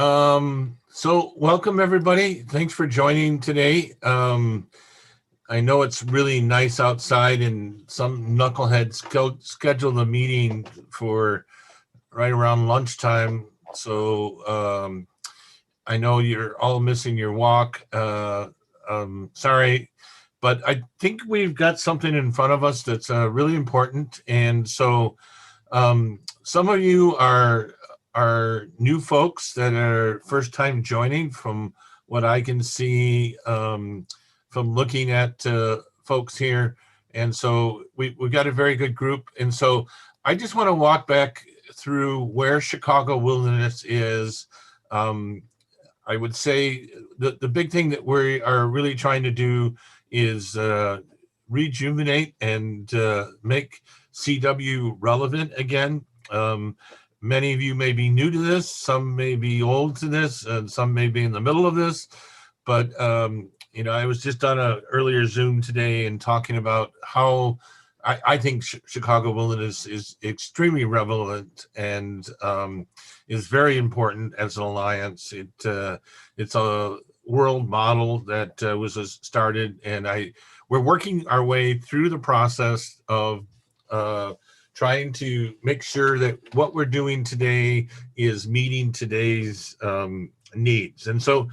So welcome everybody. Thanks for joining today. I know it's really nice outside and some knuckleheads schedule the meeting for right around lunchtime. So I know you're all missing your walk. Sorry, but I think we've got something in front of us that's really important. And so some of you are new folks that are first time joining from what I can see from looking at folks here. And so we've got a very good group. And so I just want to walk back through where Chicago Wilderness is. I would say the big thing that we are really trying to do is rejuvenate and make CW relevant again. Many of you may be new to this, some may be old to this, and some may be in the middle of this. But, I was just on an earlier Zoom today and talking about how I think Chicago Wilderness is extremely relevant and is very important as an alliance. It's a world model that was started, and we're working our way through the process of trying to make sure that what we're doing today is meeting today's needs. And so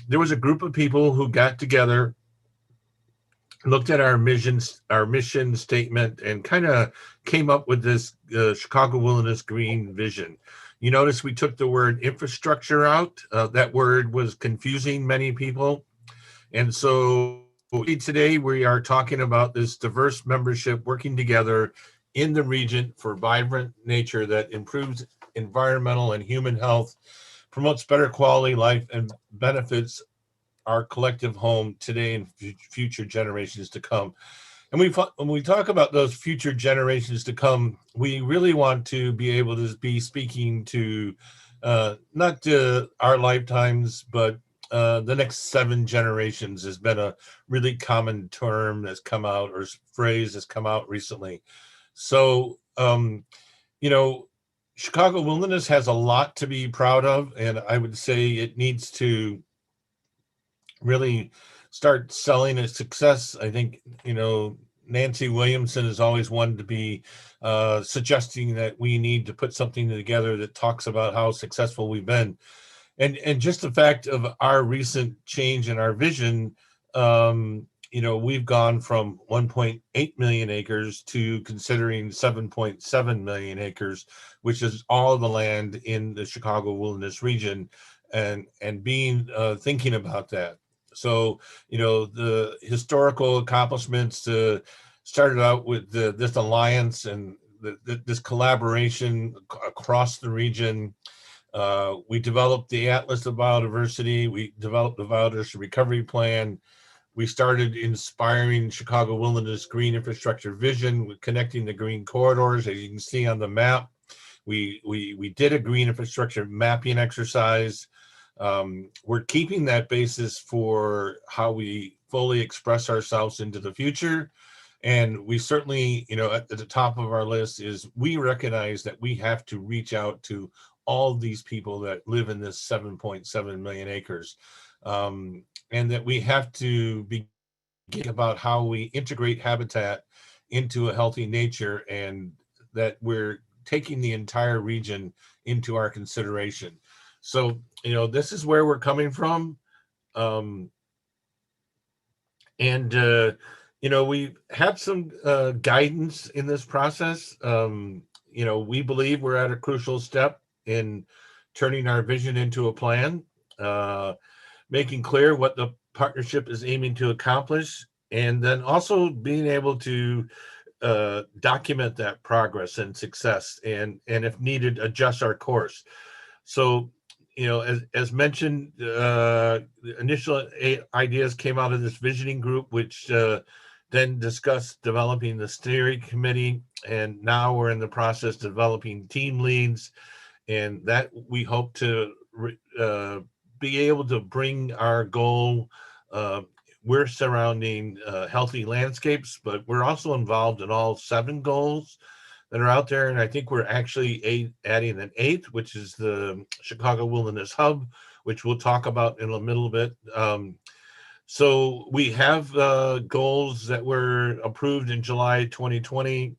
there was a group of people who got together, looked at our mission statement, and kind of came up with this Chicago Wilderness Green Vision. You notice we took the word infrastructure out. That word was confusing many people. And so today we are talking about this diverse membership working together in the region for vibrant nature that improves environmental and human health, promotes better quality life, and benefits our collective home today and future generations to come. And when we talk about those future generations to come, we really want to be able to be speaking to not to our lifetimes, but the next 7 generations has been a really common term that's come out, or phrase that's come out recently. So, Chicago Wilderness has a lot to be proud of, and I would say it needs to really start selling its success. I think, Nancy Williamson has always wanted to be suggesting that we need to put something together that talks about how successful we've been. And just the fact of our recent change in our vision, we've gone from 1.8 million acres to considering 7.7 million acres, which is all the land in the Chicago Wilderness region, and being thinking about that. So, the historical accomplishments started out with this alliance and this collaboration across the region. We developed the Atlas of Biodiversity. We developed the Biodiversity Recovery Plan. We started inspiring Chicago Wilderness Green Infrastructure Vision with connecting the green corridors. As you can see on the map, we did a green infrastructure mapping exercise. We're keeping that basis for how we fully express ourselves into the future. And we certainly, at the top of our list is we recognize that we have to reach out to all these people that live in this 7.7 million acres. And that we have to be about how we integrate habitat into a healthy nature, and that we're taking the entire region into our consideration. So, this is where we're coming from. We have some guidance in this process. We believe we're at a crucial step in turning our vision into a plan, making clear what the partnership is aiming to accomplish, and then also being able to document that progress and success, and if needed, adjust our course. So, as mentioned, the initial ideas came out of this visioning group, which then discussed developing the steering committee, and now we're in the process of developing team leads, and that we hope to be able to bring our goal. We're surrounding healthy landscapes, but we're also involved in all 7 goals. that are out there. And I think we're actually adding an eighth, which is the Chicago Wilderness Hub, which we'll talk about in a little bit. So we have goals that were approved in July 2020.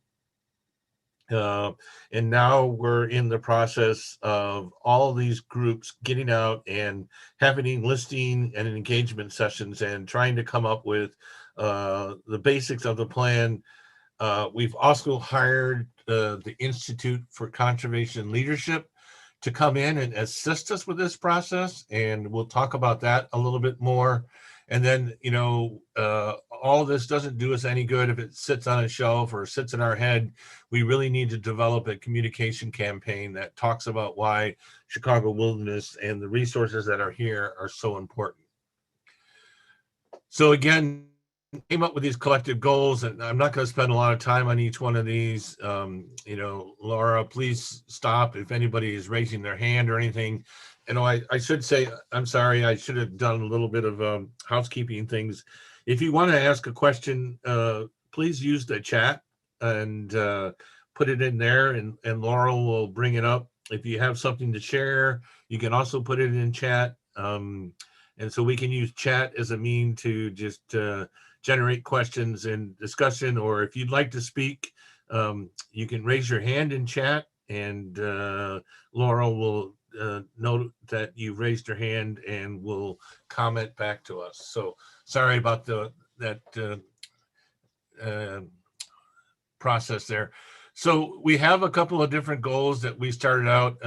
And now we're in the process of all of these groups getting out and having listing and engagement sessions and trying to come up with the basics of the plan. We've also hired the Institute for Conservation Leadership to come in and assist us with this process, and we'll talk about that a little bit more. And then, all this doesn't do us any good if it sits on a shelf or sits in our head. We really need to develop a communication campaign that talks about why Chicago Wilderness and the resources that are here are so important. So again, came up with these collective goals, and I'm not going to spend a lot of time on each one of these. Laura, please stop if anybody is raising their hand or anything. I should say, I'm sorry, I should have done a little bit of housekeeping things. If you want to ask a question, please use the chat and put it in there, and Laura will bring it up. If you have something to share, you can also put it in chat. And so we can use chat as a mean to just generate questions and discussion, or if you'd like to speak, you can raise your hand in chat, and Laura will note that you've raised your hand and will comment back to us. So sorry about that process there. So we have a couple of different goals that we started out.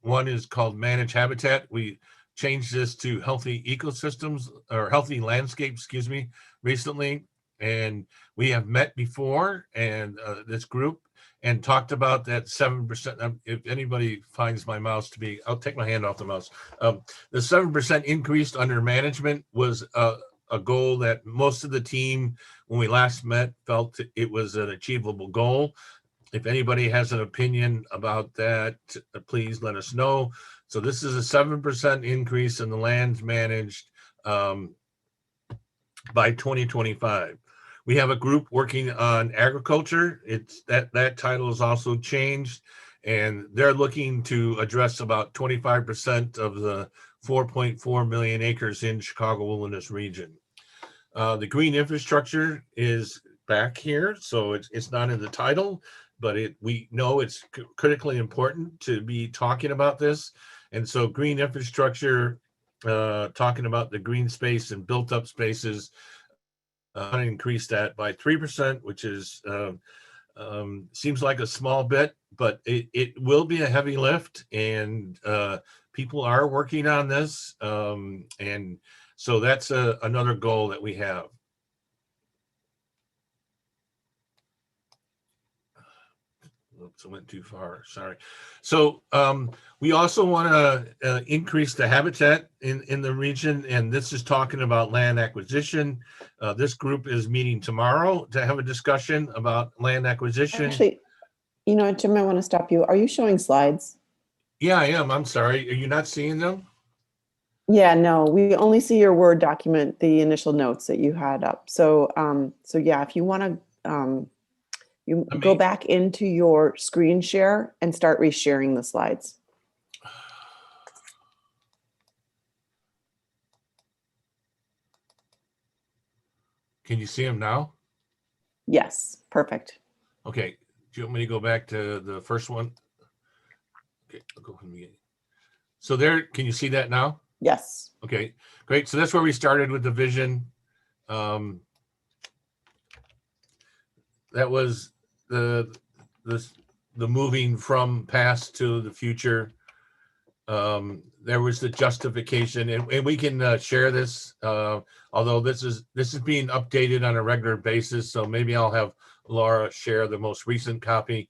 One is called Manage Habitat. We changed this to healthy ecosystems, or healthy landscapes, excuse me, recently. And we have met before, and this group, and talked about that 7%. If anybody finds my mouse to be, I'll take my hand off the mouse. The 7% increase under management was a goal that most of the team, when we last met, felt it was an achievable goal. If anybody has an opinion about that, please let us know. So this is a 7% increase in the lands managed by 2025. We have a group working on agriculture. It's that title is also changed, and they're looking to address about 25% of the 4.4 million acres in Chicago Wilderness region. The green infrastructure is back here, so it's not in the title, but we know it's critically important to be talking about this. And so green infrastructure, talking about the green space and built up spaces, increase that by 3%, which is seems like a small bit, but it will be a heavy lift, and people are working on this. And so that's another goal that we have. Oops, I went too far, sorry. So we also want to increase the habitat in the region, and this is talking about land acquisition. This group is meeting tomorrow to have a discussion about land acquisition. Actually, Jim, I want to stop you. Are you showing slides? Yeah, I am. I'm sorry. Are you not seeing them? Yeah, no, we only see your Word document, the initial notes that you had up. So, yeah, if you want to, go back into your screen share and start resharing the slides. Can you see them now? Yes, perfect. Okay. Do you want me to go back to the first one? Okay, I'll go from the beginning. So there, can you see that now? Yes. Okay, great. So that's where we started with the vision. That was the moving from past to the future. There was the justification, and we can share this, although this is being updated on a regular basis, so maybe I'll have Laura share the most recent copy.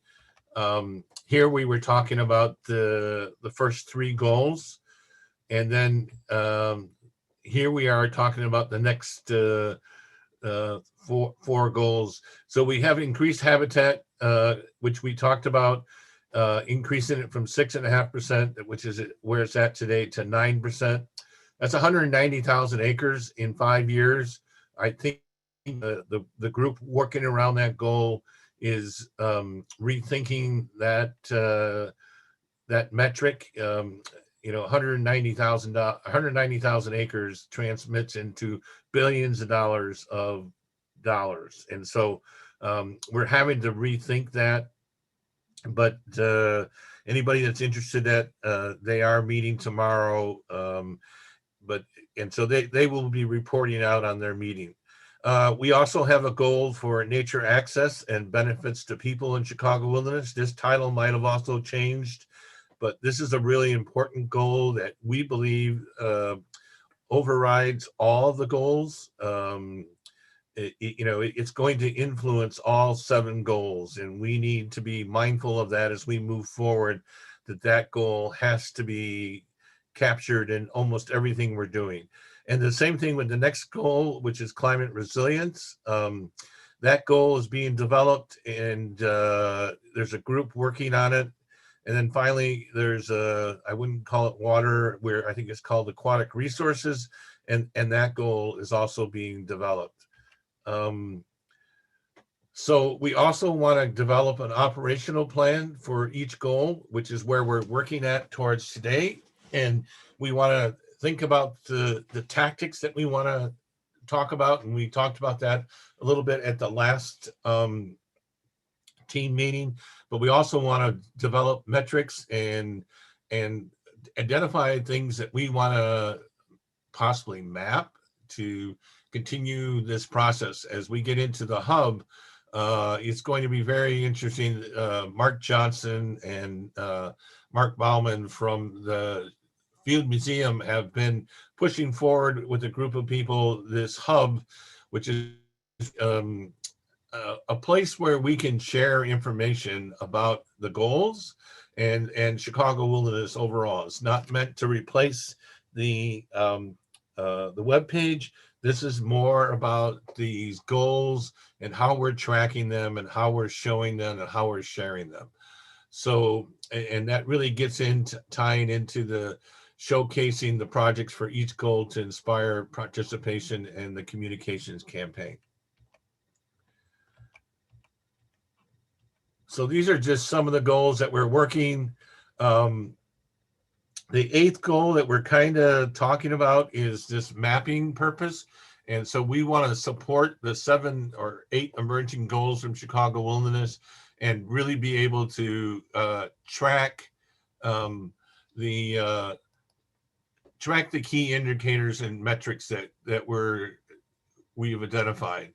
Here we were talking about the first three goals, and then here we are talking about the next four goals. So we have increased habitat, which we talked about, increasing it from 6.5%, which is where it's at today, to 9%. That's 190,000 acres in 5 years. I think the group working around that goal is rethinking that that metric. 190,000 acres transmits into billions of dollars, and so we're having to rethink that. But anybody that's interested, that they are meeting tomorrow, but and so they will be reporting out on their meeting. We also have a goal for nature access and benefits to people in Chicago Wilderness. This title might have also changed, but this is a really important goal that we believe overrides all the goals. It's going to influence all 7 goals, and we need to be mindful of that as we move forward, that goal has to be captured in almost everything we're doing. And the same thing with the next goal, which is climate resilience. That goal is being developed, and there's a group working on it. And then finally, there's I wouldn't call it water, where I think it's called aquatic resources, and that goal is also being developed. So we also want to develop an operational plan for each goal, which is where we're working at towards today. And we want to think about the tactics that we want to talk about. And we talked about that a little bit at the last team meeting, but we also want to develop metrics and identify things that we want to possibly map to continue this process. As we get into the hub, it's going to be very interesting. Mark Johnson and Mark Bauman from the Field Museum have been pushing forward with a group of people this hub, which is a place where we can share information about the goals and Chicago Wilderness overall. It's not meant to replace the web page. This is more about these goals and how we're tracking them and how we're showing them and how we're sharing them. So, and that really gets into tying into the showcasing the projects for each goal to inspire participation in the communications campaign. So these are just some of the goals that we're working. The 8th goal that we're kind of talking about is this mapping purpose. And so we want to support the 7 or 8 emerging goals from Chicago Wilderness and really be able to track the key indicators and metrics that we've identified.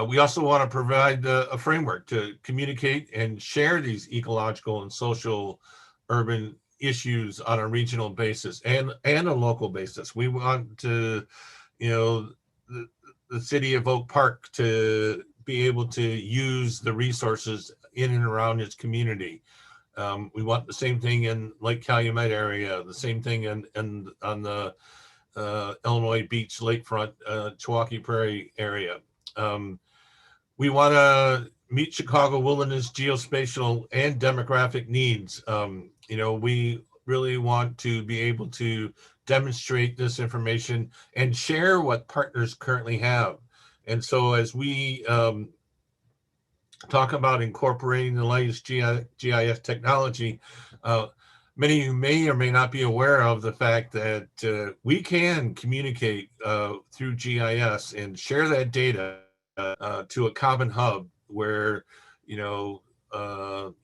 We also want to provide a framework to communicate and share these ecological and social urban issues on a regional basis and a local basis. We want to, the city of Oak Park to be able to use the resources in and around its community. We want the same thing in Lake Calumet area, the same thing on the Illinois Beach lakefront, Chewauquee Prairie area. We want to meet Chicago Wilderness geospatial and demographic needs. We really want to be able to demonstrate this information and share what partners currently have. And so as we talk about incorporating the latest GIS technology, many of you may or may not be aware of the fact that we can communicate through GIS and share that data to a common hub where,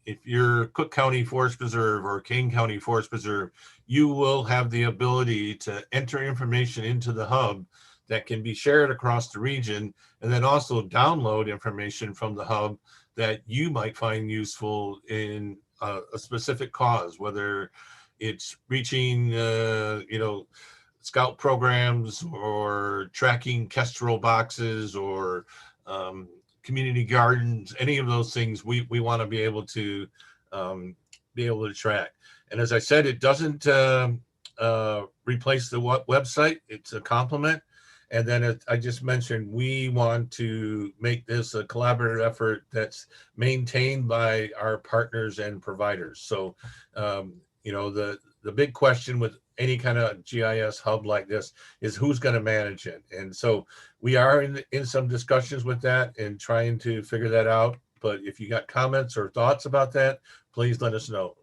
if you're Cook County Forest Preserve or Kane County Forest Preserve, you will have the ability to enter information into the hub that can be shared across the region, and then also download information from the hub that you might find useful in a specific cause, whether it's reaching, scout programs or tracking kestrel boxes or community gardens, any of those things we want to be able to track. And as I said, it doesn't replace the website, it's a complement. And then I just mentioned, we want to make this a collaborative effort that's maintained by our partners and providers. So, the big question with any kind of GIS hub like this is who's going to manage it. And so we are in some discussions with that and trying to figure that out. but if you got comments or thoughts about that, please let us know.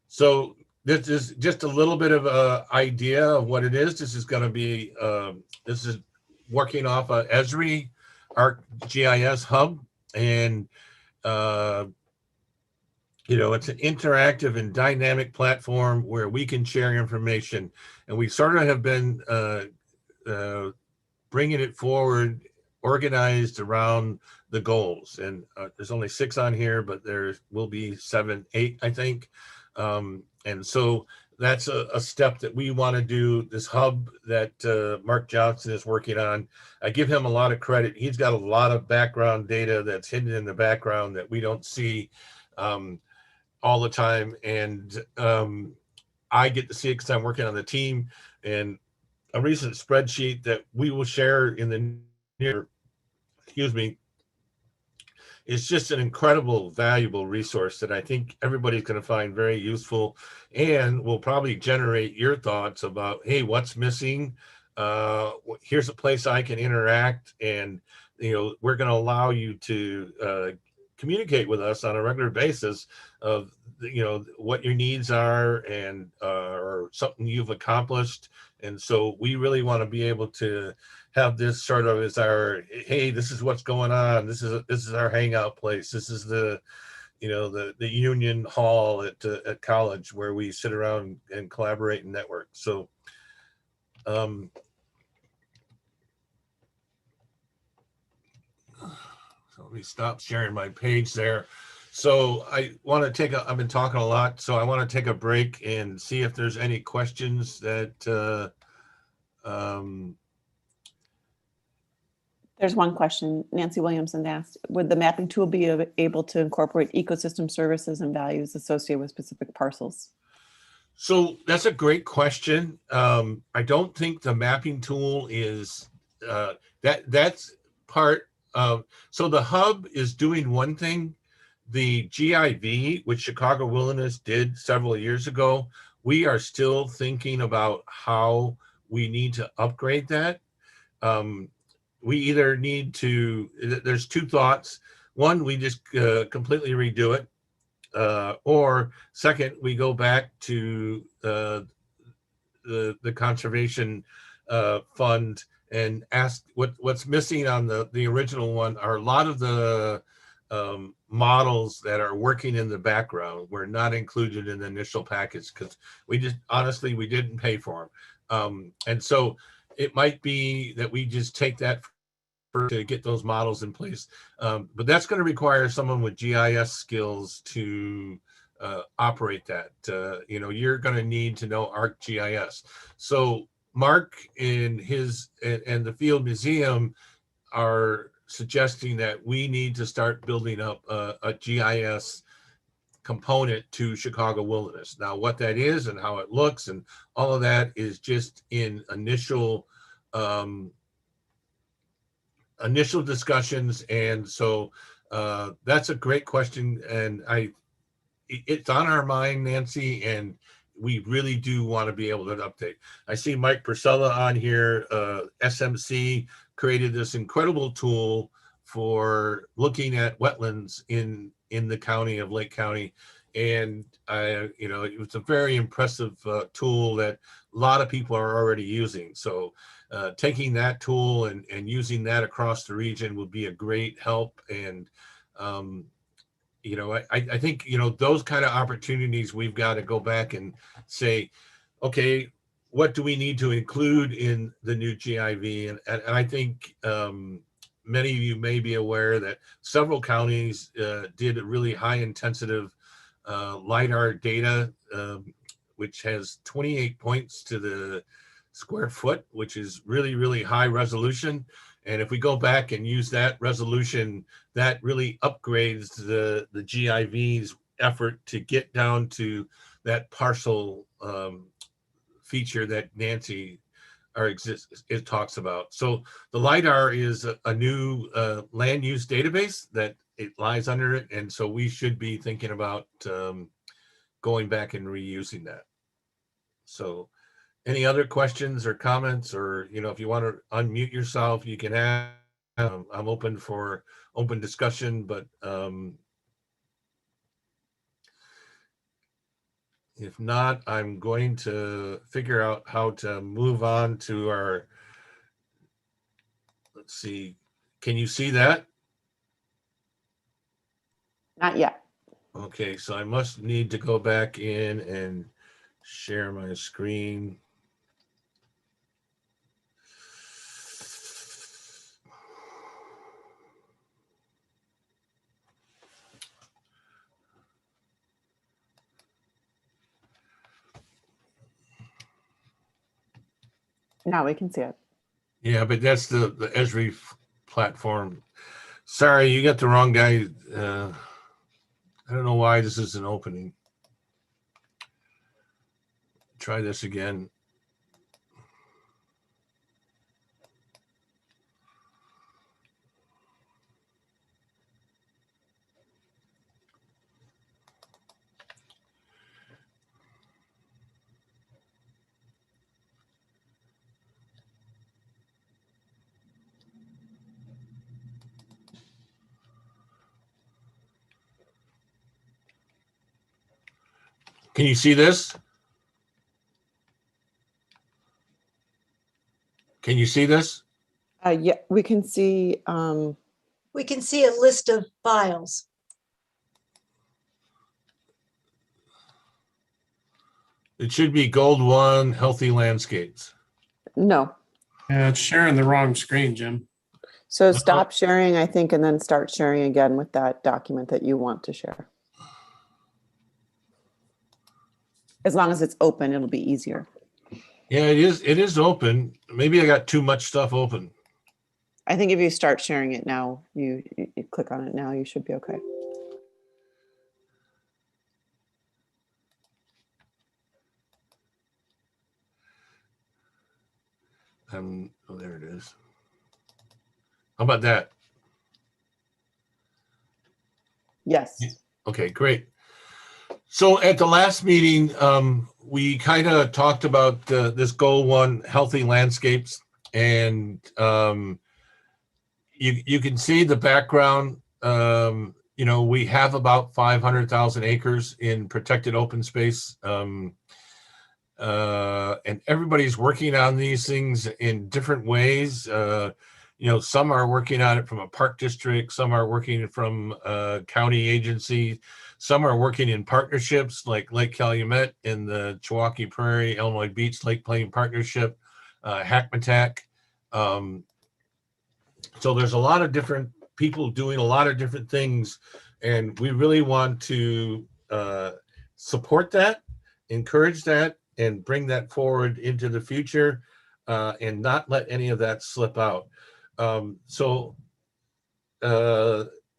So this is just a little bit of a idea of what it is. This is going to be, this is working off of Esri, our GIS Hub, and it's an interactive and dynamic platform where we can share information, and we sort of have been bringing it forward, organized around the goals. And there's only 6 on here, but there will be 7, 8, I think. And so that's a step that we want to do. This hub that Mark Johnson is working on, I give him a lot of credit. He's got a lot of background data that's hidden in the background that we don't see all the time. And I get to see it because I'm working on the team. And a recent spreadsheet that we will share in the near, is just an incredible, valuable resource that I think everybody's going to find very useful, and will probably generate your thoughts about, hey, what's missing? Here's a place I can interact, and we're going to allow you to communicate with us on a regular basis of what your needs are, and or something you've accomplished. And so we really want to be able to have this sort of as our, hey, this is what's going on. This is our hangout place. This is the union hall at college where we sit around and collaborate and network. So so let me stop sharing my page there. So I want to I've been talking a lot, so I want to take a break and see if there's any questions that There's one question. Nancy Williamson asked, would the mapping tool be able to incorporate ecosystem services and values associated with specific parcels? So that's a great question. I don't think the mapping tool is that's part of, so the hub is doing one thing. The GIV, which Chicago Wilderness did several years ago, we are still thinking about how we need to upgrade that. We either need to, there's 2 thoughts. One, we just completely redo it. Or second, we go back to the conservation fund and ask what's missing on the original one are a lot of the models that are working in the background were not included in the initial package because we didn't pay for them. And so it might be that we just take that to get those models in place. But that's going to require someone with GIS skills to operate that. You're going to need to know ArcGIS. So Mark and the Field Museum are suggesting that we need to start building up a GIS component to Chicago Wilderness. Now, what that is and how it looks and all of that is just in initial discussions. And so that's a great question. And it's on our mind, Nancy, and we really do want to be able to update. I see Mike Priscilla on here. SMC created this incredible tool for looking at wetlands in the county of Lake County. And it was a very impressive tool that a lot of people are already using. So taking that tool and using that across the region would be a great help. And I think those kind of opportunities, we've got to go back and say, okay, what do we need to include in the new GIV? And I think many of you may be aware that several counties did a really high intensive LiDAR data, which has 28 points to the square foot, which is really, really high resolution. And if we go back and use that resolution, that really upgrades the GIV's effort to get down to that parcel feature that Nancy it talks about. So the LiDAR is a new land use database that it lies under it. And so we should be thinking about going back and reusing that. So any other questions or comments, or if you want to unmute yourself, you can have. I'm open for open discussion, but if not, I'm going to figure out how to move on to our, let's see, can you see that? Not yet. Okay, so I must need to go back in and share my screen. Now we can see it. Yeah, but that's the Esri platform. Sorry, you got the wrong guy. I don't know why this isn't opening. Try this again. Can you see this? Can you see this? Yeah, we can see. We can see a list of files. It should be Gold 1, Healthy Landscapes. No. Yeah, it's sharing the wrong screen, Jim. So stop sharing, I think, and then start sharing again with that document that you want to share. As long as it's open, it'll be easier. Yeah, it is. It is open. Maybe I got too much stuff open. I think if you start sharing it now, you click on it now, you should be okay. Oh, there it is. How about that? Yes. Okay, great. So at the last meeting, we kind of talked about this goal 1, Healthy Landscapes, and you can see the background. You know, we have about 500,000 acres in protected open space. And everybody's working on these things in different ways. You know, some are working on it from a park district, some are working from a county agency, some are working in partnerships like Lake Calumet and the Chewauquee Prairie, Illinois Beach Lake Plain Partnership, Hackmatack. So there's a lot of different people doing a lot of different things, and we really want to support that, encourage that, and bring that forward into the future, and not let any of that slip out.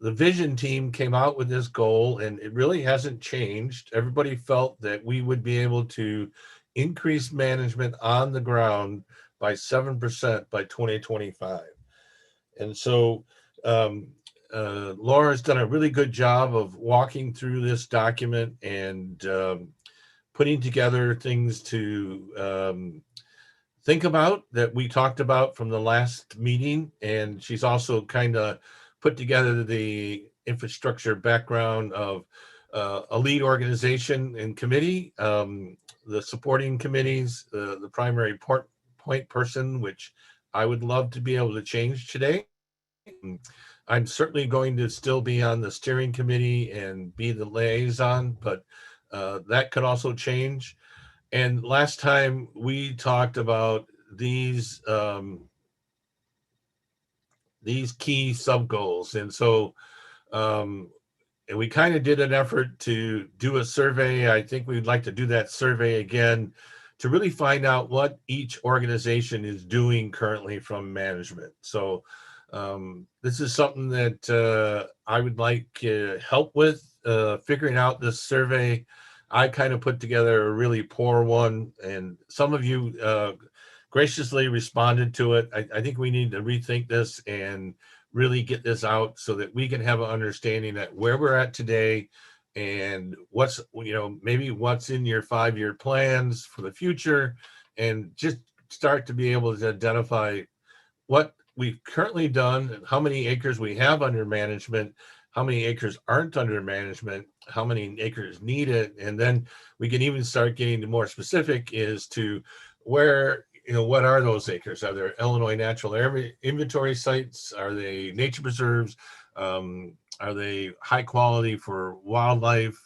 The vision team came out with this goal, and it really hasn't changed. Everybody felt that we would be able to increase management on the ground by 7% by 2025. And so Laura's done a really good job of walking through this document and putting together things to think about that we talked about from the last meeting. And she's also kind of put together the infrastructure background of a lead organization and committee, the supporting committees, the primary point person, which I would love to be able to change today. I'm certainly going to still be on the steering committee and be the liaison, but that could also change. And last time we talked about these key sub goals, and so and we kind of did an effort to do a survey. I think we'd like to do that survey again to really find out what each organization is doing currently from management. So this is something that I would like help with figuring out this survey. I kind of put together a really poor one, and some of you graciously responded to it. I think we need to rethink this and really get this out so that we can have an understanding that where we're at today and what's, you know, maybe what's in your 5-year plans for the future, and just start to be able to identify what we've currently done, how many acres we have under management, how many acres aren't under management, how many acres need it, and then we can even start getting more specific as to where, what are those acres? Are there Illinois natural area inventory sites? Are they nature preserves? Are they high quality for wildlife,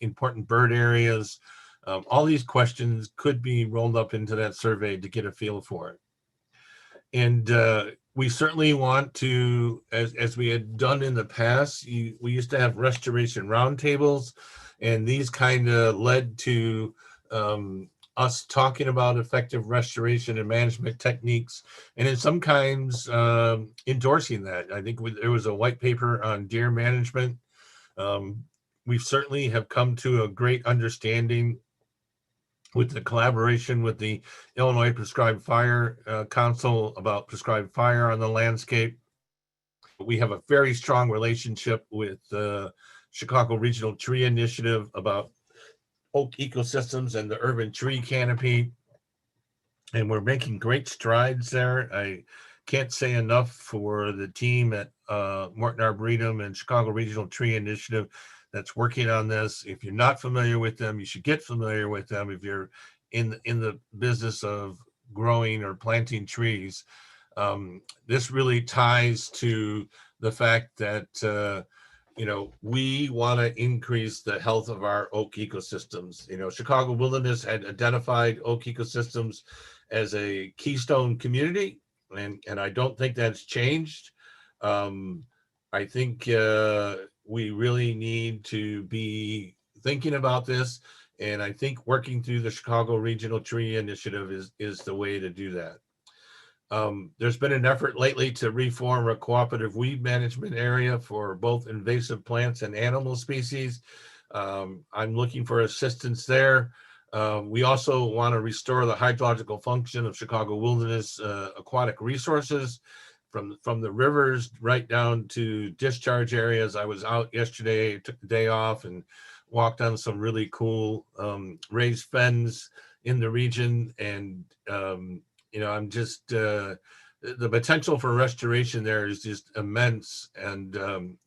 important bird areas? All these questions could be rolled up into that survey to get a feel for it. And we certainly want to, as we had done in the past, we used to have restoration roundtables, and these kind of led to us talking about effective restoration and management techniques, and in some kinds endorsing that. I think there was a white paper on deer management. We certainly have come to a great understanding with the collaboration with the Illinois Prescribed Fire Council about prescribed fire on the landscape. We have a very strong relationship with the Chicago Regional Tree Initiative about oak ecosystems and the urban tree canopy. And we're making great strides there. I can't say enough for the team at Morton Arboretum and Chicago Regional Tree Initiative that's working on this. If you're not familiar with them, you should get familiar with them. If you're in the business of growing or planting trees, this really ties to the fact that we want to increase the health of our oak ecosystems. Chicago Wilderness had identified oak ecosystems as a keystone community, and I don't think that's changed. I think we really need to be thinking about this, and I think working through the Chicago Regional Tree Initiative is the way to do that. There's been an effort lately to reform a cooperative weed management area for both invasive plants and animal species. I'm looking for assistance there. We also want to restore the hydrological function of Chicago Wilderness aquatic resources from the rivers right down to discharge areas. I was out yesterday, took the day off and walked on some really cool raised fens in the region. And, I'm just, the potential for restoration there is just immense. And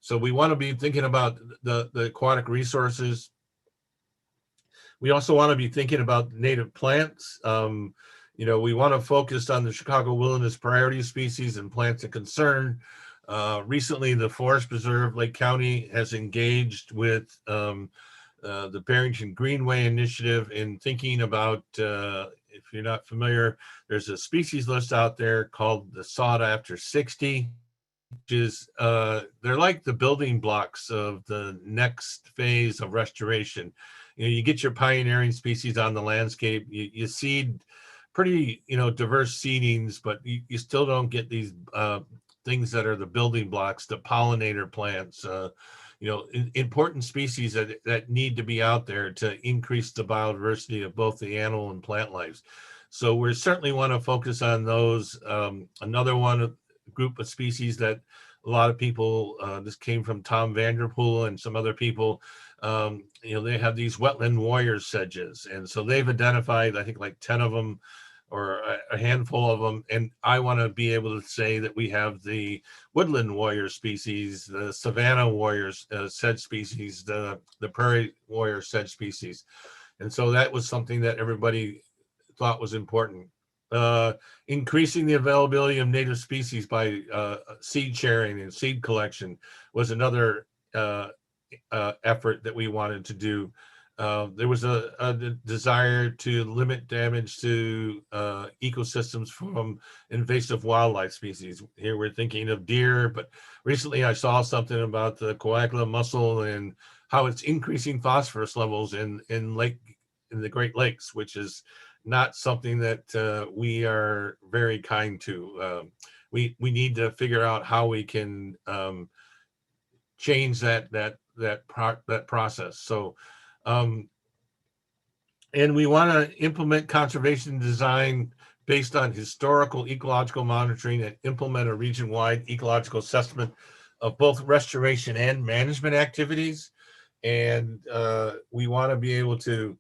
so we want to be thinking about the aquatic resources. We also want to be thinking about native plants. We want to focus on the Chicago Wilderness priority species and plants of concern. Recently, the Forest Preserve Lake County has engaged with the Barrington Greenway Initiative in thinking about, if you're not familiar, there's a species list out there called the sought after 60, which is, they're like the building blocks of the next phase of restoration. You get your pioneering species on the landscape, you seed pretty, diverse seedings, but you still don't get these things that are the building blocks, the pollinator plants, important species that need to be out there to increase the biodiversity of both the animal and plant lives. So we certainly want to focus on those. Another one group of species that a lot of people, this came from Tom Vanderpool and some other people, they have these wetland warrior sedges. And so they've identified, I think, like 10 of them or a handful of them. And I want to be able to say that we have the woodland warrior species, the savanna warriors sedge species, the prairie warrior sedge species. And so that was something that everybody thought was important. Increasing the availability of native species by seed sharing and seed collection was another effort that we wanted to do. There was a desire to limit damage to ecosystems from invasive wildlife species. Here we're thinking of deer, but recently I saw something about the coagula mussel and how it's increasing phosphorus levels in the Great Lakes, which is not something that we are very kind to. We need to figure out how we can change that process. So, and we want to implement conservation design based on historical ecological monitoring and implement a region-wide ecological assessment of both restoration and management activities. And we want to be able to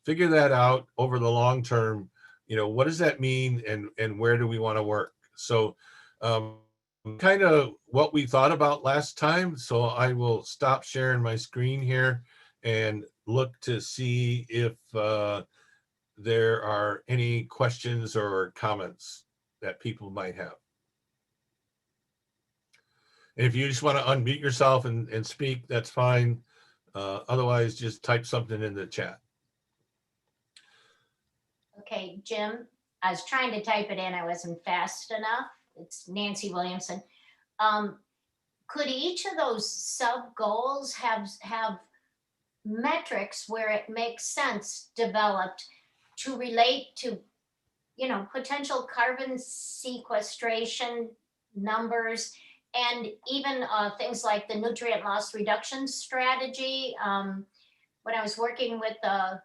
figure that out over the long term. What does that mean, and where do we want to work? So kind of what we thought about last time. So I will stop sharing my screen here and look to see if there are any questions or comments that people might have. And if you just want to unmute yourself and speak, that's fine. Otherwise, just type something in the chat. Okay, Jim, I was trying to type it in. I wasn't fast enough. It's Nancy Williamson. Could each of those sub goals have metrics where it makes sense developed to relate to, you know, potential carbon sequestration numbers, and even things like the nutrient loss reduction strategy? When I was working with the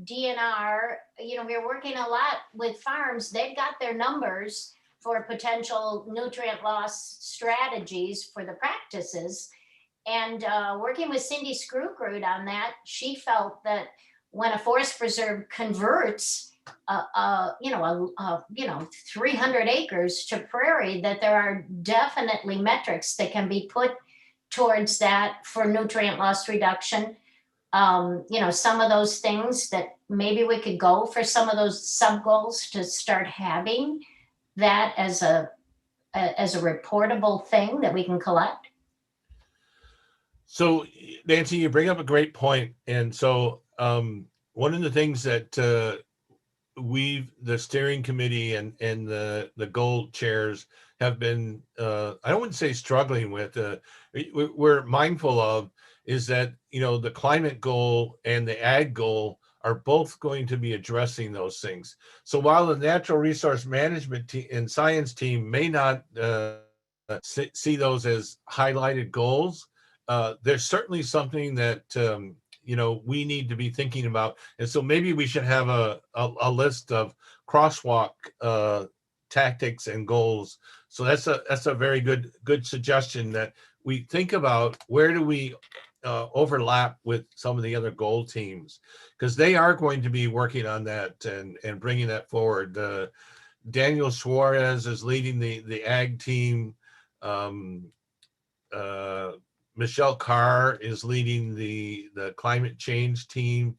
DNR, you know, we were working a lot with farms. They've got their numbers for potential nutrient loss strategies for the practices. And working with Cindy Screwgrud on that, she felt that when a forest preserve converts, 300 acres to prairie, that there are definitely metrics that can be put towards that for nutrient loss reduction. Some of those things that maybe we could go for some of those sub goals to start having that as a reportable thing that we can collect. So Nancy, you bring up a great point. And so one of the things that the steering committee and the goal chairs have been, I wouldn't say struggling with, we're mindful of, is that, the climate goal and the ag goal are both going to be addressing those things. So while the natural resource management team and science team may not see those as highlighted goals, there's certainly something that we need to be thinking about. And so maybe we should have a list of crosswalk tactics and goals. So that's a very good suggestion, that we think about where do we overlap with some of the other goal teams, because they are going to be working on that and bringing that forward. Daniel Suarez is leading the ag team. Michelle Carr is leading the climate change team.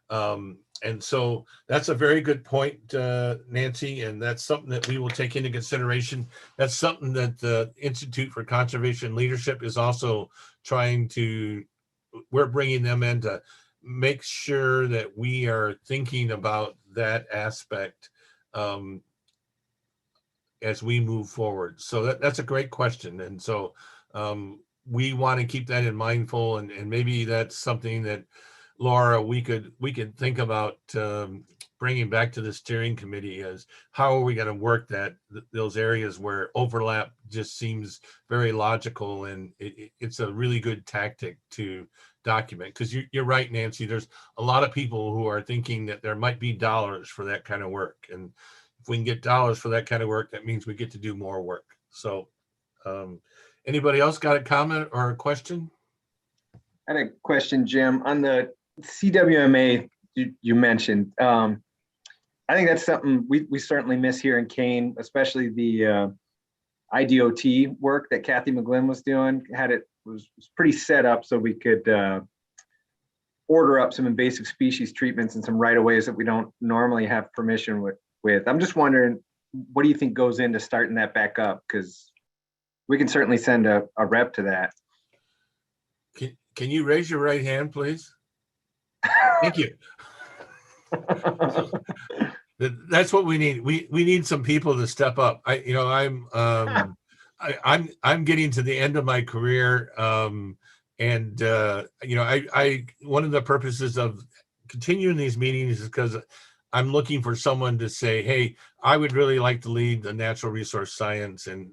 And so that's a very good point, Nancy, and that's something that we will take into consideration. That's something that the Institute for Conservation Leadership is also we're bringing them in to make sure that we are thinking about that aspect as we move forward. So that's a great question. And so we want to keep that in mindful, and maybe that's something that, Laura, we could think about bringing back to the steering committee, as how are we going to work those areas where overlap just seems very logical, and it's a really good tactic to document. Because you're right, Nancy, there's a lot of people who are thinking that there might be dollars for that kind of work, and if we can get dollars for that kind of work, that means we get to do more work. So anybody else got a comment or a question? I had a question, Jim, on the CWMA you mentioned. I think that's something we certainly miss here in Kane, especially the IDOT work that Kathy McGlynn was doing. Was pretty set up so we could order up some invasive species treatments and some right-of-ways that we don't normally have permission with. I'm just wondering, what do you think goes into starting that back up? Because we can certainly send a rep to that. Can you raise your right hand, please? Thank you. That's what we need. We need some people to step up. I'm getting to the end of my career, and one of the purposes of continuing these meetings is because I'm looking for someone to say, hey, I would really like to lead the natural resource science and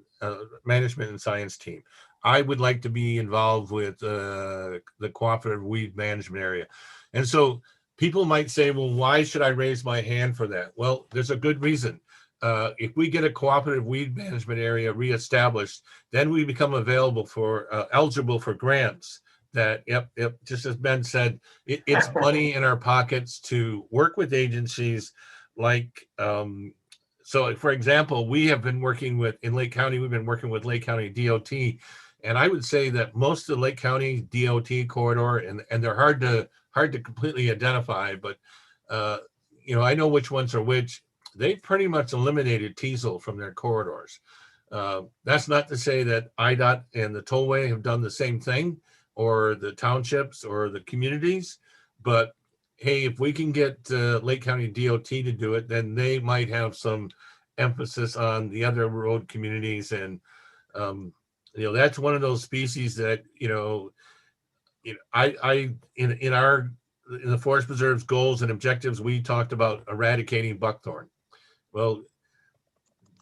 management and science team. I would like to be involved with the cooperative weed management area. And so people might say, well, why should I raise my hand for that? Well, there's a good reason. If we get a cooperative weed management area reestablished, then we become eligible for grants that, just as Ben said, it's money in our pockets to work with agencies like So for example, we have been working with, in Lake County, we've been working with Lake County DOT. And I would say that most of the Lake County DOT corridor, and they're hard to completely identify, but I know which ones are which. They've pretty much eliminated Teasel from their corridors. That's not to say that IDOT and the tollway have done the same thing, or the townships or the communities, but hey, if we can get Lake County DOT to do it, then they might have some emphasis on the other road communities. And that's one of those species that in the Forest Preserve's goals and objectives, we talked about eradicating buckthorn. Well,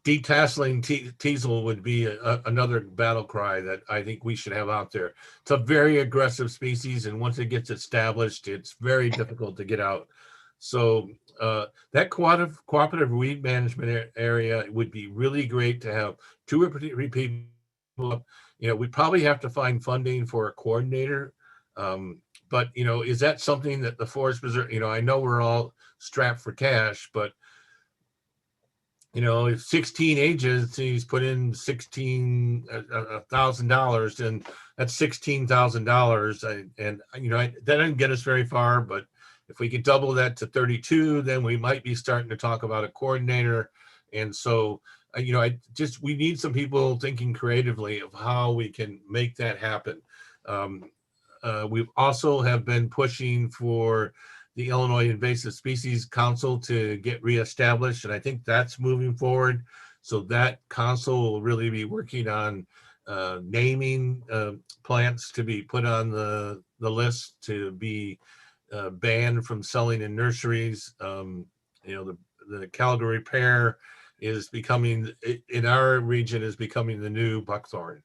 detasseling teasel would be another battle cry that I think we should have out there. It's a very aggressive species, and once it gets established, it's very difficult to get out. So that cooperative weed management area would be really great to have 2 or 3 people. We probably have to find funding for a coordinator. But is that something that the Forest Preserve, I know we're all strapped for cash, but if 16 agencies put in $1,000, and that's $16,000, and that doesn't get us very far. But if we could double that to 32, then we might be starting to talk about a coordinator. And so, we need some people thinking creatively of how we can make that happen. We've also have been pushing for the Illinois Invasive Species Council to get reestablished, and I think that's moving forward. So that council will really be working on naming plants to be put on the list to be banned from selling in nurseries. The Calgary pear is becoming, in our region, is becoming the new buckthorn.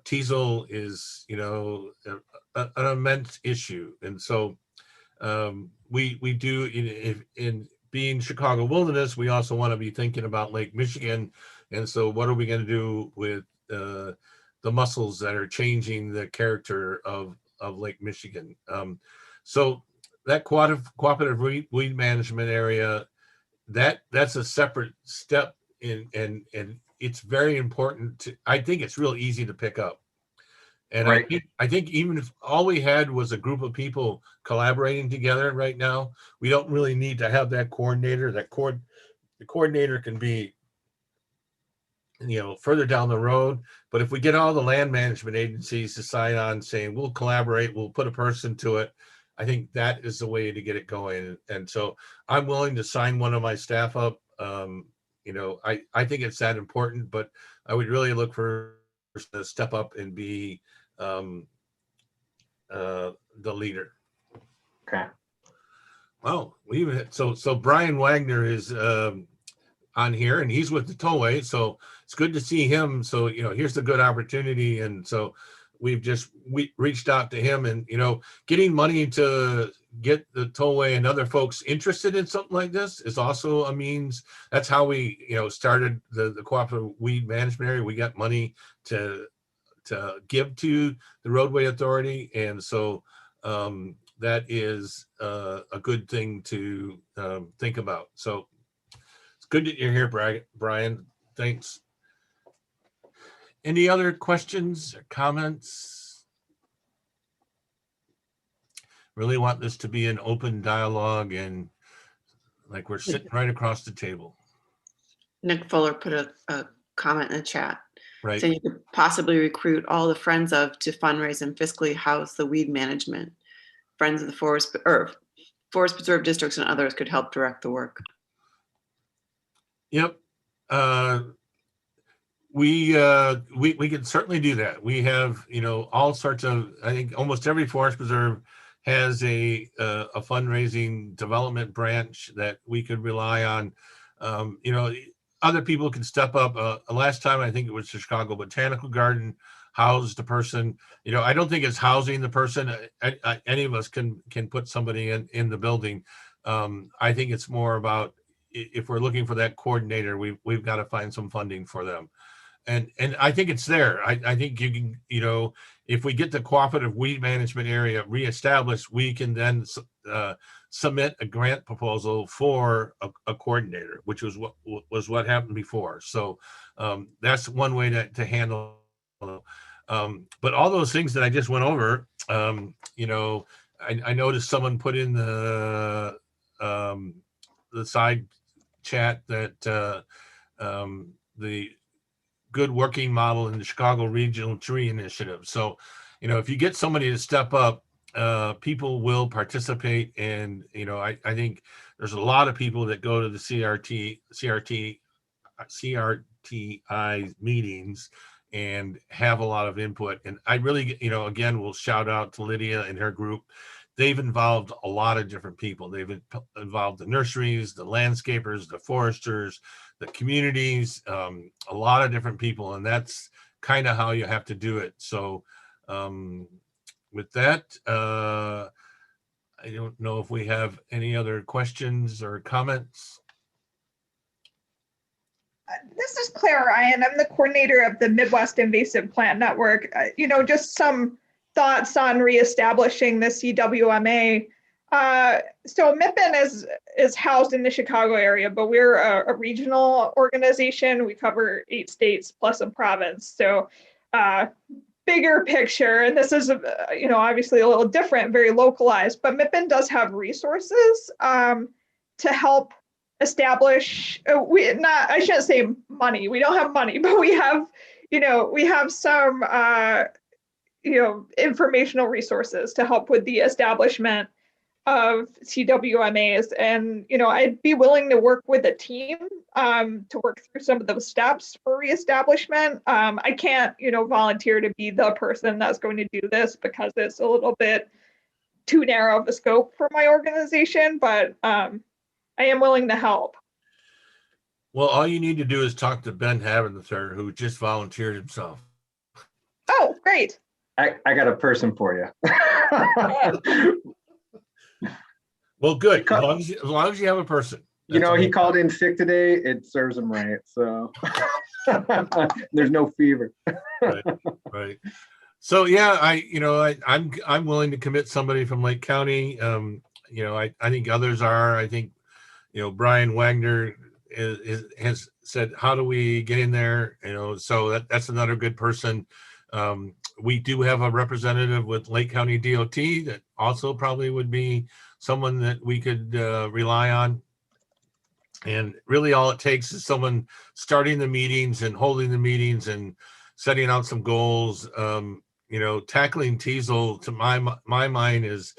Teasel is, an immense issue, and so we do in being Chicago Wilderness, we also want to be thinking about Lake Michigan. And so what are we going to do with the mussels that are changing the character of Lake Michigan? So that cooperative weed management area, that's a separate step and it's very important I think it's real easy to pick up. And right. I think even if all we had was a group of people collaborating together right now, we don't really need to have that coordinator. The coordinator can be, further down the road. But if we get all the land management agencies to sign on saying, we'll collaborate, we'll put a person to it, I think that is the way to get it going. And so I'm willing to sign one of my staff up. I think it's that important, but I would really look for to step up and be the leader. Okay. Well, so Brian Wagner is on here, and he's with the tollway, so it's good to see him. So here's the good opportunity, and so we reached out to him, and getting money to get the tollway and other folks interested in something like this is also a means. That's how we started the cooperative weed management area. We got money to give to the roadway authority, and so that is a good thing to think about. So it's good that you're here, Brian. Thanks. Any other questions or comments? Really want this to be an open dialogue and like we're sitting right across the table. Nick Fuller put a comment in the chat. Right. So you could possibly recruit all the friends of to fundraise and fiscally house the weed management. Friends of the Forest Preserve districts and others could help direct the work. Yep. We can certainly do that. We have, all sorts of, I think almost every Forest Preserve has a fundraising development branch that we could rely on. Other people can step up. Last time, I think it was the Chicago Botanical Garden housed a person. I don't think it's housing the person. Any of us can put somebody in the building. I think it's more about if we're looking for that coordinator, we've got to find some funding for them. and I think it's there. I think you can, you know, if we get the cooperative weed management area reestablished, we can then submit a grant proposal for a coordinator, which was what happened before. So that's one way to handle. But all those things that I just went over, you know, I noticed someone put in the side chat that the good working model in the Chicago Regional Tree Initiative. So, you know, if you get somebody to step up, people will participate. And, you know, I think there's a lot of people that go to the CRTI meetings and have a lot of input. And I really, you know, again, will shout out to Lydia and her group. They've involved a lot of different people. They've involved the nurseries, the landscapers, the foresters, the communities, a lot of different people. And that's kind of how you have to do it. So with that, I don't know if we have any other questions or comments. This is Claire Ryan. I'm the coordinator of the Midwest Invasive Plant Network. You know, just some thoughts on reestablishing the CWMA. So MIPIN is housed in the Chicago area, but we're a regional organization. We cover 8 states plus a province. So bigger picture, and this is, you know, obviously a little different, very localized, but MIPIN does have resources to help establish, I shouldn't say money, we don't have money, but we have, you know, we have some, you know, informational resources to help with the establishment of CWMAs. And, you know, I'd be willing to work with a team to work through some of those steps for reestablishment. I can't, you know, volunteer to be the person that's going to do this because it's a little bit too narrow of a scope for my organization, but I am willing to help. Well, all you need to do is talk to Ben Haventhur, who just volunteered himself. Oh, great. I got a person for you. Well, good. As long as you have a person. You know, he called in sick today. It serves him right. So there's no fever. Right. So yeah, I'm willing to commit somebody from Lake County. You know, I think others are. I think, you know, Brian Wagner has said, how do we get in there? You know, so that's another good person. We do have a representative with Lake County DOT that also probably would be someone that we could rely on. And really all it takes is someone starting the meetings and holding the meetings and setting out some goals. You know, tackling Teasel, to my mind, it's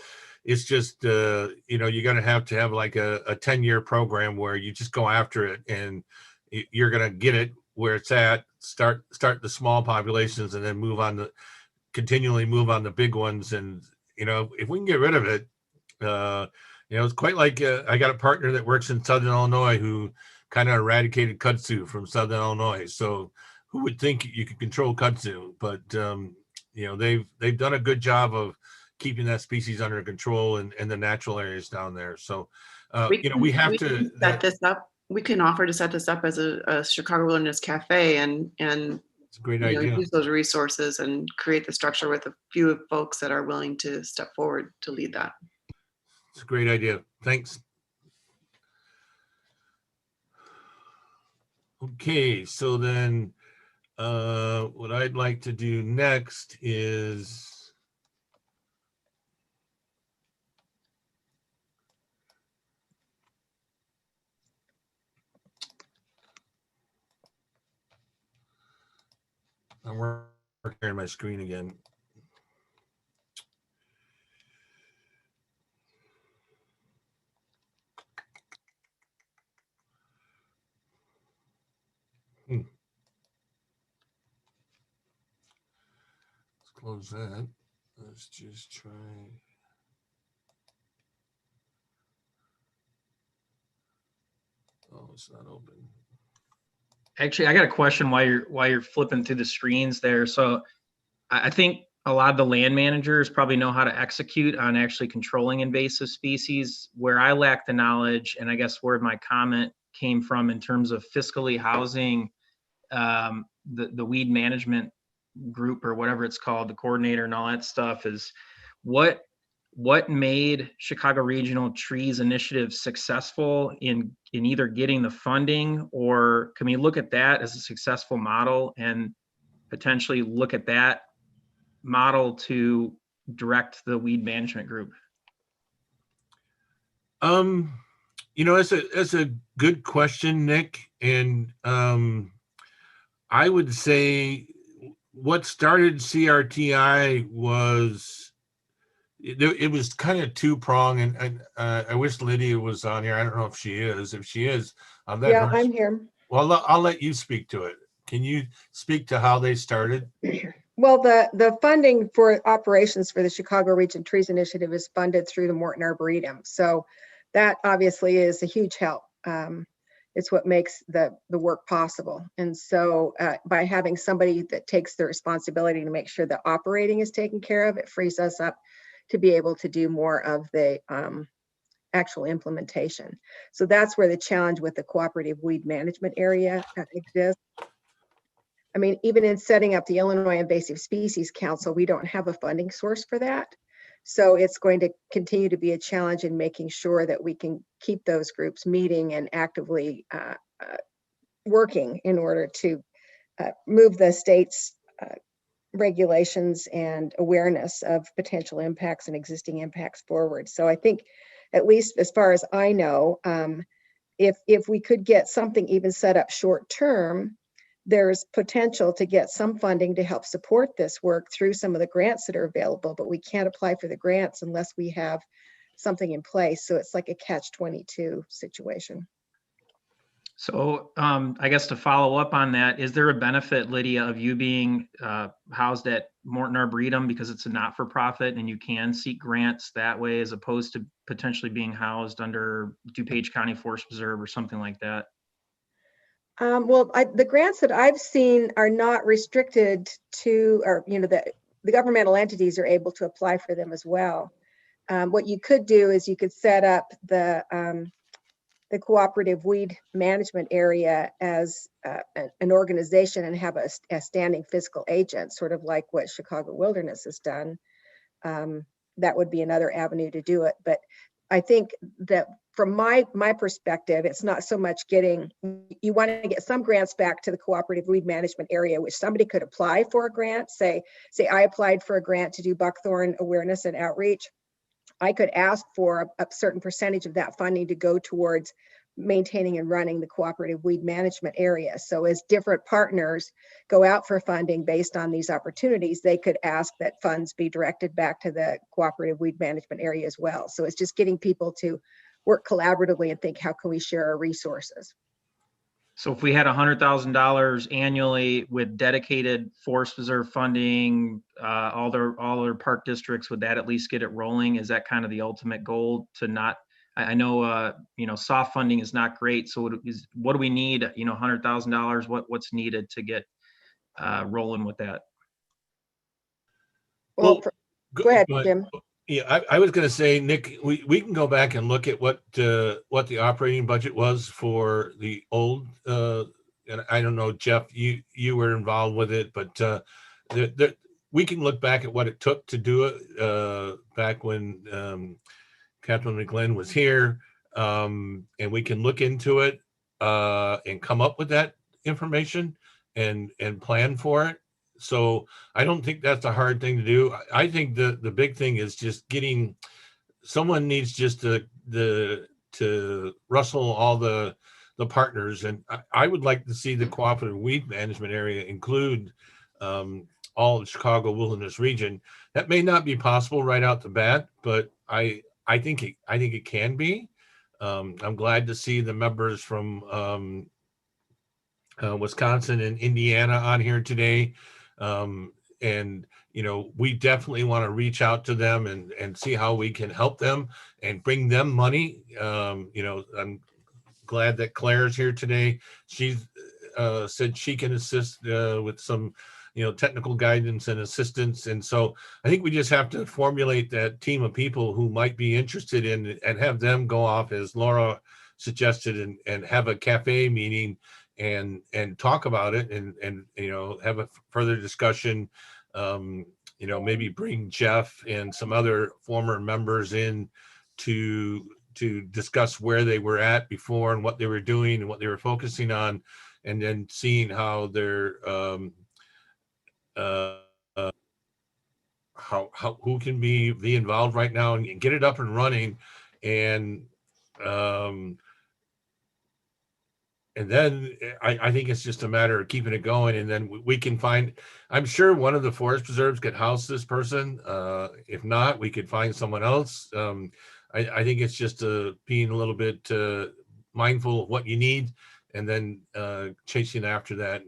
just, you know, you're going to have like a 10-year program where you just go after it and you're going to get it where it's at, start the small populations and then continually move on the big ones. And, you know, if we can get rid of it, you know, it's quite like I got a partner that works in Southern Illinois who kind of eradicated kudzu from Southern Illinois. So who would think you could control kudzu? But, you know, they've done a good job of keeping that species under control in the natural areas down there. So, you know, we can set this up. We can offer to set this up as a Chicago Wilderness Cafe and it's a great idea. Use those resources and create the structure with a few folks that are willing to step forward to lead that. It's a great idea. Thanks. Okay, so then what I'd like to do next is I'm working on my screen again. Let's close that. Let's just try. Oh, it's not open. Actually, I got a question while you're flipping through the screens there. So I think a lot of the land managers probably know how to execute on actually controlling invasive species. Where I lack the knowledge, and I guess where my comment came from in terms of fiscally housing the weed management group or whatever it's called, the coordinator and all that stuff, is what made Chicago Regional Trees Initiative successful in either getting the funding, or can we look at that as a successful model and potentially look at that model to direct the weed management group? You know, that's a good question, Nick. And I would say what started CRTI was it was kind of two-pronged, and I wish Lydia was on here. I don't know if she is. If she is, I'll let Yeah, her. I'm here. Well, I'll let you speak to it. Can you speak to how they started? Well, the funding for operations for the Chicago Region Trees Initiative is funded through the Morton Arboretum. So that obviously is a huge help. It's what makes the work possible. And so by having somebody that takes the responsibility to make sure the operating is taken care of, it frees us up to be able to do more of the actual implementation. So that's where the challenge with the cooperative weed management area exists. I mean, even in setting up the Illinois Invasive Species Council, we don't have a funding source for that. So it's going to continue to be a challenge in making sure that we can keep those groups meeting and actively working in order to move the state's regulations and awareness of potential impacts and existing impacts forward. So I think, at least as far as I know, if we could get something even set up short term, there's potential to get some funding to help support this work through some of the grants that are available, but we can't apply for the grants unless we have something in place. So it's like a catch-22 situation. So I guess to follow up on that, is there a benefit, Lydia, of you being housed at Morton Arboretum because it's a not-for-profit and you can seek grants that way, as opposed to potentially being housed under DuPage County Forest Preserve or something like that? Well, the grants that I've seen are not restricted to, or, you know, the governmental entities are able to apply for them as well. What you could do is you could set up the cooperative weed management area as an organization and have a standing fiscal agent, sort of like what Chicago Wilderness has done. That would be another avenue to do it. But I think that from my perspective, it's not so much getting, you want to get some grants back to the cooperative weed management area, which somebody could apply for a grant. Say I applied for a grant to do buckthorn awareness and outreach. I could ask for a certain percentage of that funding to go towards maintaining and running the cooperative weed management area. So as different partners go out for funding based on these opportunities, they could ask that funds be directed back to the cooperative weed management area as well. So it's just getting people to work collaboratively and think, how can we share our resources? So if we had $100,000 annually with dedicated forest preserve funding, all their park districts, would that at least get it rolling? Is that kind of the ultimate goal? To not, I know, you know, soft funding is not great. So what do we need? You know, $100,000. What's needed to get rolling with that? Well, go ahead, Jim. Yeah, I was going to say, Nick, we can go back and look at what the operating budget was for the old, and I don't know, Jeff, you were involved with it, but we can look back at what it took to do it back when Catherine McGlynn was here, and we can look into it and come up with that information and plan for it. So I don't think that's a hard thing to do. I think the big thing is just getting, someone needs just to rustle all the partners. And I would like to see the cooperative weed management area include all of Chicago Wilderness region. That may not be possible right out the bat, but I think it can be. I'm glad to see the members from Wisconsin and Indiana on here today. And, you know, we definitely want to reach out to them and see how we can help them and bring them money. You know, I'm glad that Claire's here today. She's said she can assist with some, you know, technical guidance and assistance. And so I think we just have to formulate that team of people who might be interested in and have them go off, as Laura suggested, and have a cafe meeting and talk about it, and have a further discussion. Maybe bring Jeff and some other former members in to discuss where they were at before and what they were doing and what they were focusing on, and then seeing how they're how who can be involved right now and get it up and running, and then I think it's just a matter of keeping it going, and then we can find, I'm sure one of the forest preserves could house this person. If not, we could find someone else. I think it's just being a little bit mindful of what you need, and then chasing after that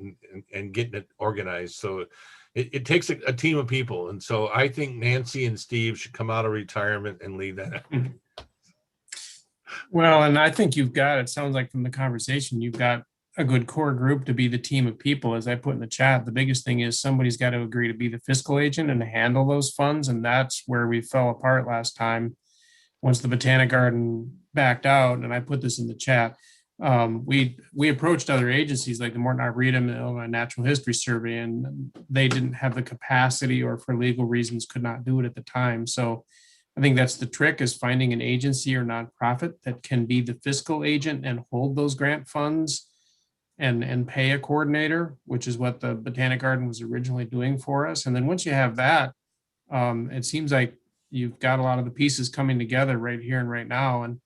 and getting it organized. So it takes a team of people. And so I think Nancy and Steve should come out of retirement and lead that. Well, and I think it sounds like from the conversation, you've got a good core group to be the team of people. As I put in the chat, the biggest thing is somebody's got to agree to be the fiscal agent and to handle those funds. And that's where we fell apart last time. Once the Botanic Garden backed out, and I put this in the chat, we approached other agencies like the Morton Arboretum and the Illinois Natural History Survey, and they didn't have the capacity, or for legal reasons could not do it at the time. So I think that's the trick, is finding an agency or nonprofit that can be the fiscal agent and hold those grant funds and pay a coordinator, which is what the Botanic Garden was originally doing for us. And then once you have that, it seems like you've got a lot of the pieces coming together right here and right now. And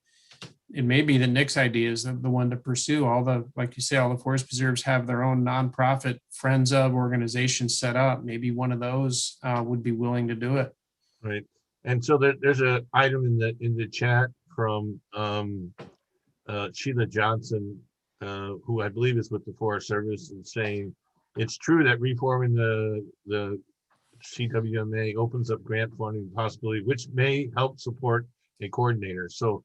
it may be that Nick's idea is the one to pursue. Like you say, all the forest preserves have their own nonprofit friends of organizations set up. Maybe one of those would be willing to do it. Right. And so there's an item in the chat from Sheila Johnson, who I believe is with the Forest Service, and saying it's true that reforming the CWMA opens up grant funding possibility, which may help support a coordinator. So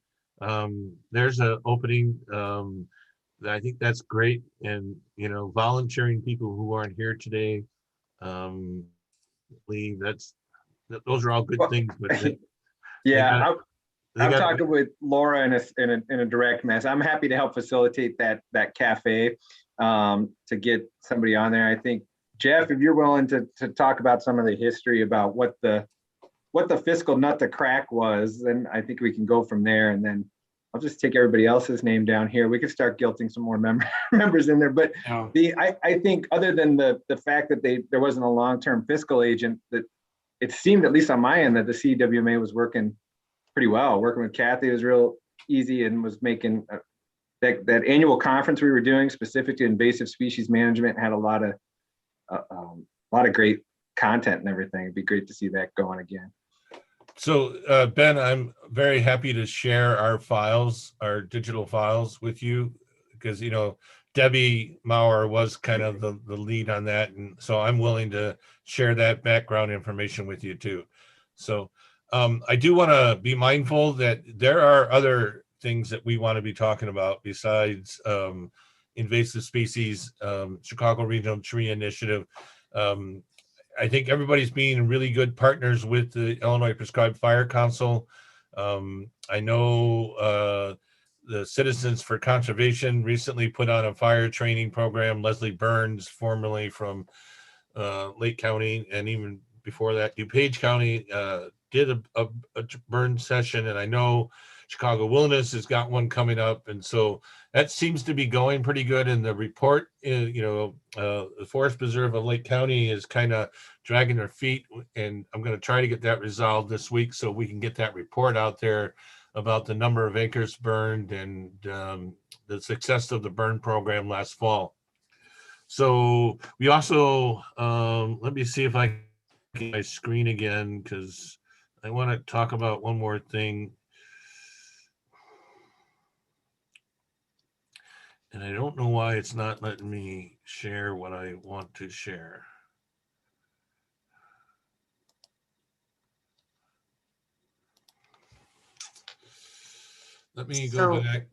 there's an opening. I think that's great. And volunteering people who aren't here today, those are all good things. But yeah, I'm talking with Laura in a direct mess. I'm happy to help facilitate that cafe, to get somebody on there. I think, Jeff, if you're willing to talk about some of the history about what the fiscal nut to crack was, then I think we can go from there. And then I'll just take everybody else's name down here. We could start guilting some more members in there. But I think, other than the fact that there wasn't a long-term fiscal agent, that it seemed, at least on my end, that the CWMA was working pretty well. Working with Kathy was real easy, and was making that annual conference we were doing specific to invasive species management had a lot of great content and everything. It'd be great to see that going again. So Ben, I'm very happy to share our digital files with you, because Debbie Maurer was kind of the lead on that, and so I'm willing to share that background information with you too. So I do want to be mindful that there are other things that we want to be talking about besides invasive species, Chicago Regional Tree Initiative. I think everybody's being really good partners with the Illinois Prescribed Fire Council. I know the Citizens for Conservation recently put on a fire training program. Leslie Burns, formerly from Lake County, and even before that, DuPage County, did a burn session. And I know Chicago Wilderness has got one coming up. And so that seems to be going pretty good. And the report, the Forest Preserve of Lake County is kind of dragging their feet. And I'm going to try to get that resolved this week so we can get that report out there about the number of acres burned and the success of the burn program last fall. So we also, let me see if I can get my screen again, because I want to talk about one more thing. And I don't know why it's not letting me share what I want to share. Let me go back.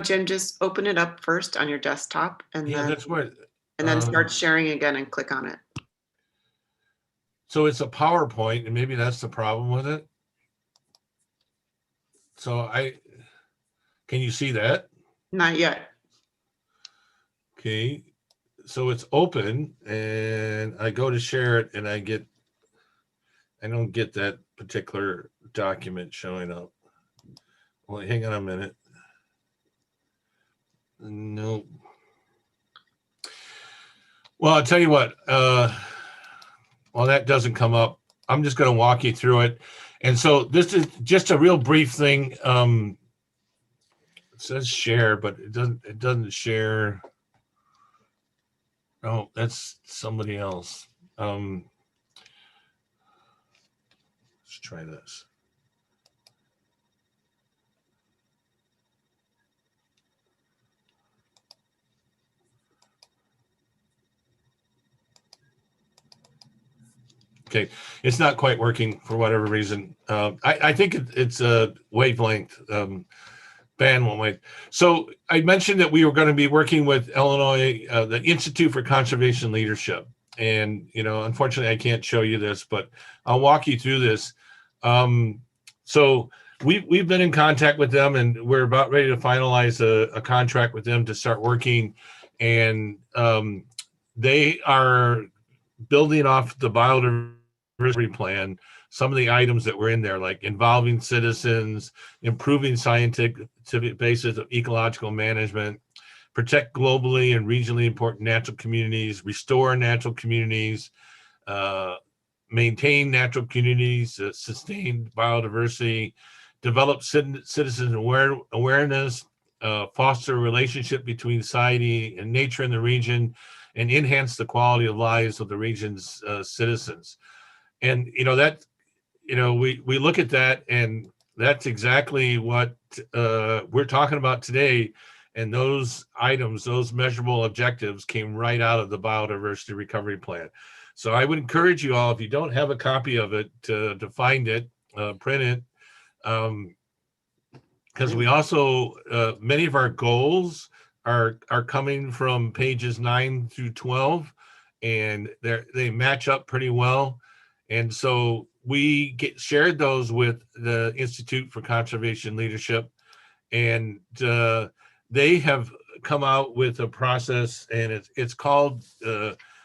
Jim, just open it up first on your desktop, and then start sharing again and click on it. So it's a PowerPoint, and maybe that's the problem with it. So can you see that? Not yet. Okay, so it's open and I go to share it and I don't get that particular document showing up. Well, hang on a minute. No. Well, I'll tell you what, well, that doesn't come up. I'm just going to walk you through it. And so this is just a real brief thing. It says share, but it doesn't share. Oh, that's somebody else. Let's try this. Okay, it's not quite working for whatever reason. I think it's a wavelength, bandwidth. So I mentioned that we were going to be working with Illinois, the Institute for Conservation Leadership. And, unfortunately, I can't show you this, but I'll walk you through this. So we've been in contact with them, and we're about ready to finalize a contract with them to start working. And they are building off the biodiversity plan, some of the items that were in there, like involving citizens, improving scientific basis of ecological management, protect globally and regionally important natural communities, restore natural communities, maintain natural communities, sustain biodiversity, develop citizen awareness, foster a relationship between society and nature in the region, and enhance the quality of lives of the region's citizens. And we look at that, and that's exactly what we're talking about today. And those items, those measurable objectives, came right out of the biodiversity recovery plan. So I would encourage you all, if you don't have a copy of it, to find it, print it, because we also many of our goals are coming from pages 9 through 12, and they match up pretty well. And so we shared those with the Institute for Conservation Leadership, and they have come out with a process, and it's called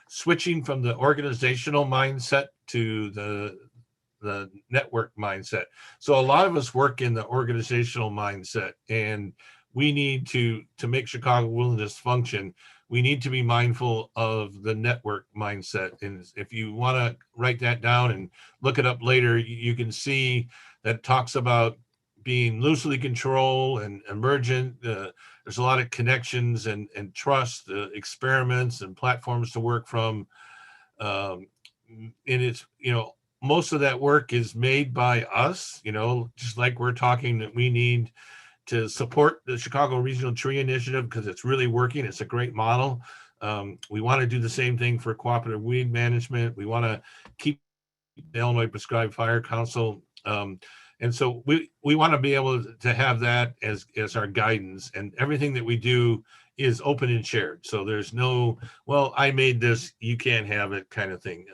switching from the organizational mindset to the network mindset. So a lot of us work in the organizational mindset, and we need to make Chicago Wilderness function. We need to be mindful of the network mindset. And if you want to write that down and look it up later, you can see that it talks about being loosely controlled and emergent. There's a lot of connections and trust, experiments and platforms to work from. And it's, most of that work is made by us, just like we're talking that we need to support the Chicago Regional Tree Initiative because it's really working. It's a great model. We want to do the same thing for cooperative weed management. We want to keep the Illinois Prescribed Fire Council. And so we want to be able to have that as our guidance, and everything that we do is open and shared. So there's no, well, I made this, you can't have it kind of thing.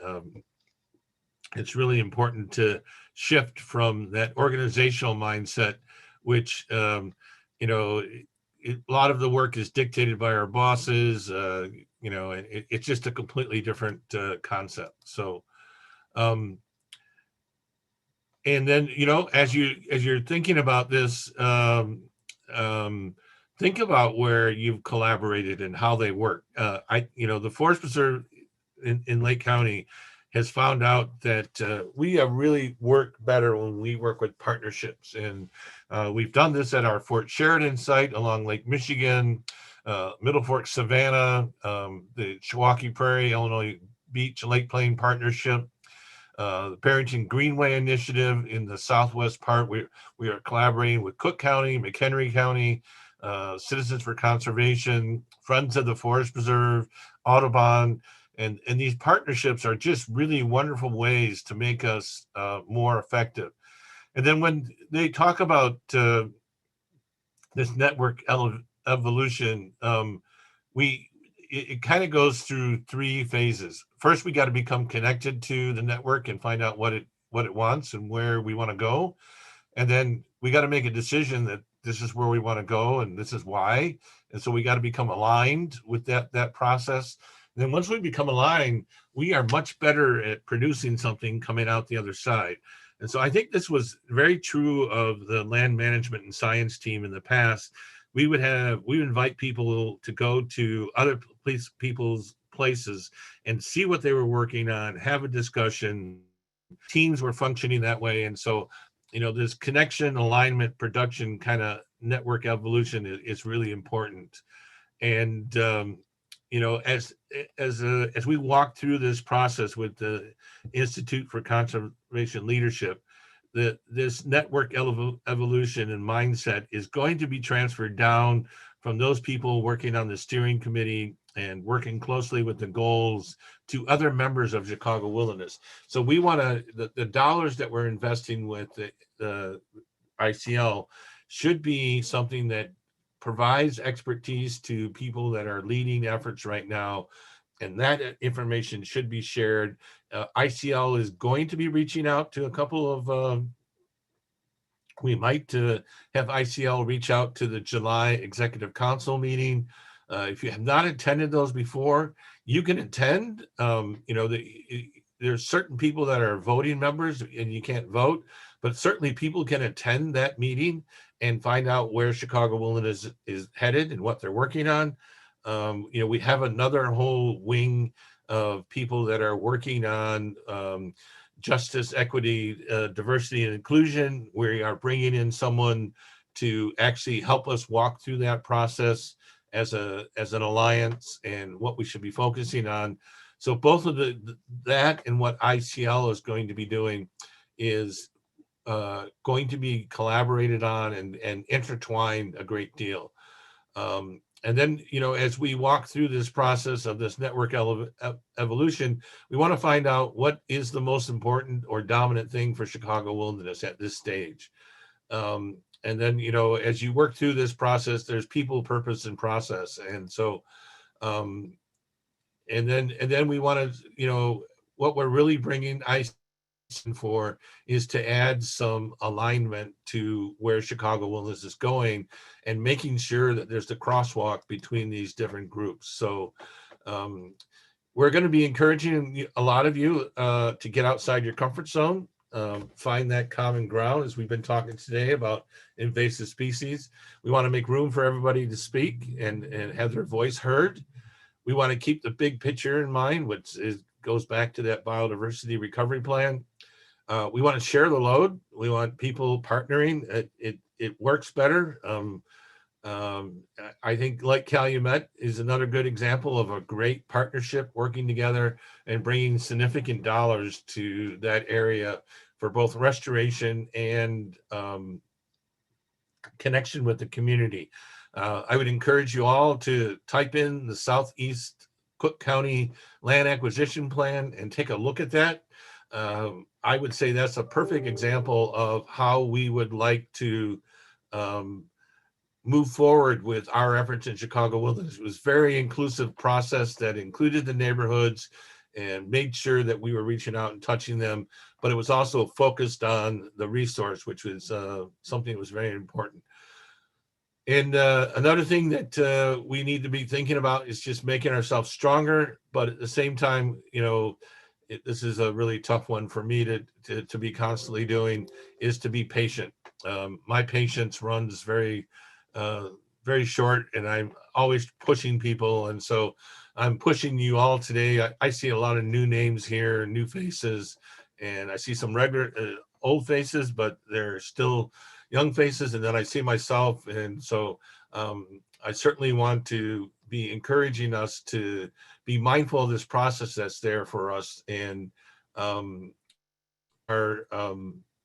It's really important to shift from that organizational mindset, which, a lot of the work is dictated by our bosses, it's just a completely different concept. So, and then, as you're thinking about this, think about where you've collaborated and how they work. The Forest Preserve in Lake County has found out that we have really worked better when we work with partnerships. And we've done this at our Fort Sheridan site along Lake Michigan, Middle Fork, Savannah, the Chewauquee Prairie, Illinois Beach, Lake Plain Partnership, the Barrington Greenway Initiative in the southwest part. We are collaborating with Cook County, McHenry County, Citizens for Conservation, Friends of the Forest Preserve, Audubon. And these partnerships are just really wonderful ways to make us more effective. And then when they talk about this network evolution, it kind of goes through 3 phases. First, we got to become connected to the network and find out what it wants and where we want to go. And then we got to make a decision that this is where we want to go and this is why. And so we got to become aligned with that process. And then once we become aligned, we are much better at producing something coming out the other side. And so I think this was very true of the land management and science team in the past. We would invite people to go to other people's places and see what they were working on, have a discussion. Teams were functioning that way. And so, this connection, alignment, production kind of network evolution is really important. And, as we walk through this process with the Institute for Conservation Leadership, this network evolution and mindset is going to be transferred down from those people working on the steering committee and working closely with the goals to other members of Chicago Wilderness. So we want the dollars that we're investing with the ICL should be something that provides expertise to people that are leading efforts right now. And that information should be shared. ICL is going to be reaching out to a couple of, we might have ICL reach out to the July Executive Council meeting. If you have not attended those before, you can attend. There's certain people that are voting members and you can't vote, but certainly people can attend that meeting and find out where Chicago Wilderness is headed and what they're working on. We have another whole wing of people that are working on justice, equity, diversity, and inclusion. We are bringing in someone to actually help us walk through that process as an alliance and what we should be focusing on. So both of that and what ICL is going to be doing is going to be collaborated on and intertwined a great deal. And then, as we walk through this process of this network evolution, we want to find out what is the most important or dominant thing for Chicago Wilderness at this stage. And then, as you work through this process, there's people, purpose, and process. And so, and then we want to, what we're really bringing for is to add some alignment to where Chicago Wilderness is going and making sure that there's the crosswalk between these different groups. So we're going to be encouraging a lot of you to get outside your comfort zone, find that common ground as we've been talking today about invasive species. We want to make room for everybody to speak and have their voice heard. We want to keep the big picture in mind, which goes back to that biodiversity recovery plan. We want to share the load. We want people partnering. It works better. I think Lake Calumet is another good example of a great partnership working together and bringing significant dollars to that area for both restoration and connection with the community. I would encourage you all to type in the Southeast Cook County Land Acquisition Plan and take a look at that. I would say that's a perfect example of how we would like to move forward with our efforts in Chicago Wilderness. It was a very inclusive process that included the neighborhoods and made sure that we were reaching out and touching them, but it was also focused on the resource, which was something that was very important. And another thing that we need to be thinking about is just making ourselves stronger, but at the same time, this is a really tough one for me to be constantly doing, is to be patient. My patience runs very short, and I'm always pushing people. And so I'm pushing you all today. I see a lot of new names here, new faces, and I see some regular old faces, but they're still young faces. And then I see myself. And so I certainly want to be encouraging us to be mindful of this process that's there for us, and are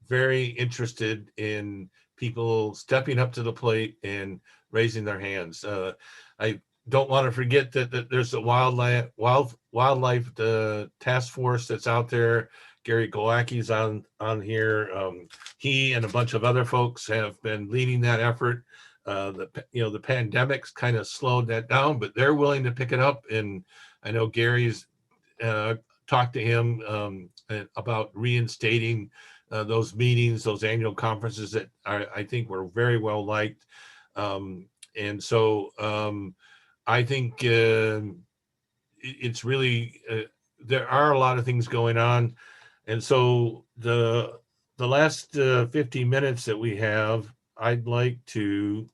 very interested in people stepping up to the plate and raising their hands. I don't want to forget that there's a wildlife task force that's out there. Gary Golacki's on here. He and a bunch of other folks have been leading that effort. The pandemic's kind of slowed that down, but they're willing to pick it up. And I know Gary's talked to him about reinstating those meetings, those annual conferences that I think were very well liked. And so I think it's really, there are a lot of things going on. And so the last 15 minutes that we have, I'd like to,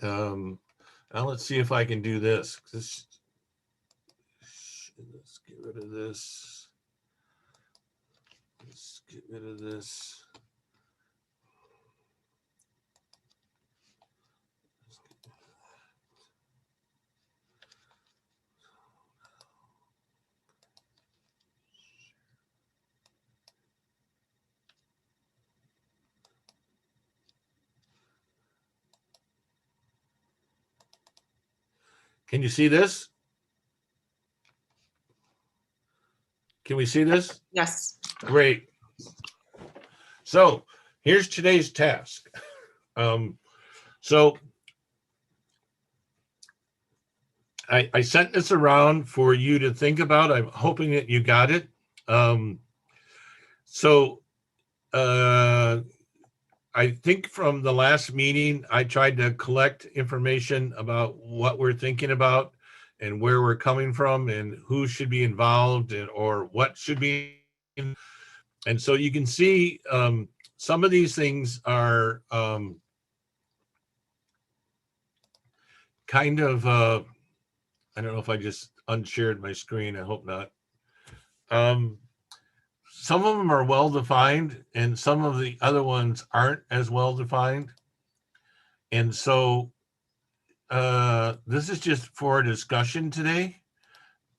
now let's see if I can do this. Let's get rid of this. Let's get rid of this. Can you see this? Can we see this? Yes. Great. So here's today's task. So I sent this around for you to think about. I'm hoping that you got it. I think from the last meeting, I tried to collect information about what we're thinking about and where we're coming from and who should be involved or what should be. And so you can see some of these things are kind of, I don't know if I just unshared my screen. I hope not. Some of them are well defined and some of the other ones aren't as well defined. And so this is just for discussion today,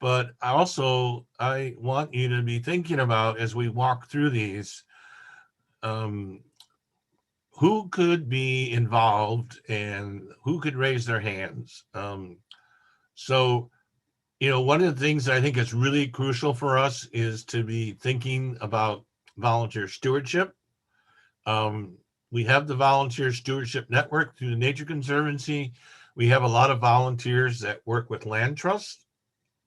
but also I want you to be thinking about, as we walk through these, who could be involved and who could raise their hands. So, you know, one of the things that I think is really crucial for us is to be thinking about volunteer stewardship. We have the Volunteer Stewardship Network through the Nature Conservancy. We have a lot of volunteers that work with land trusts.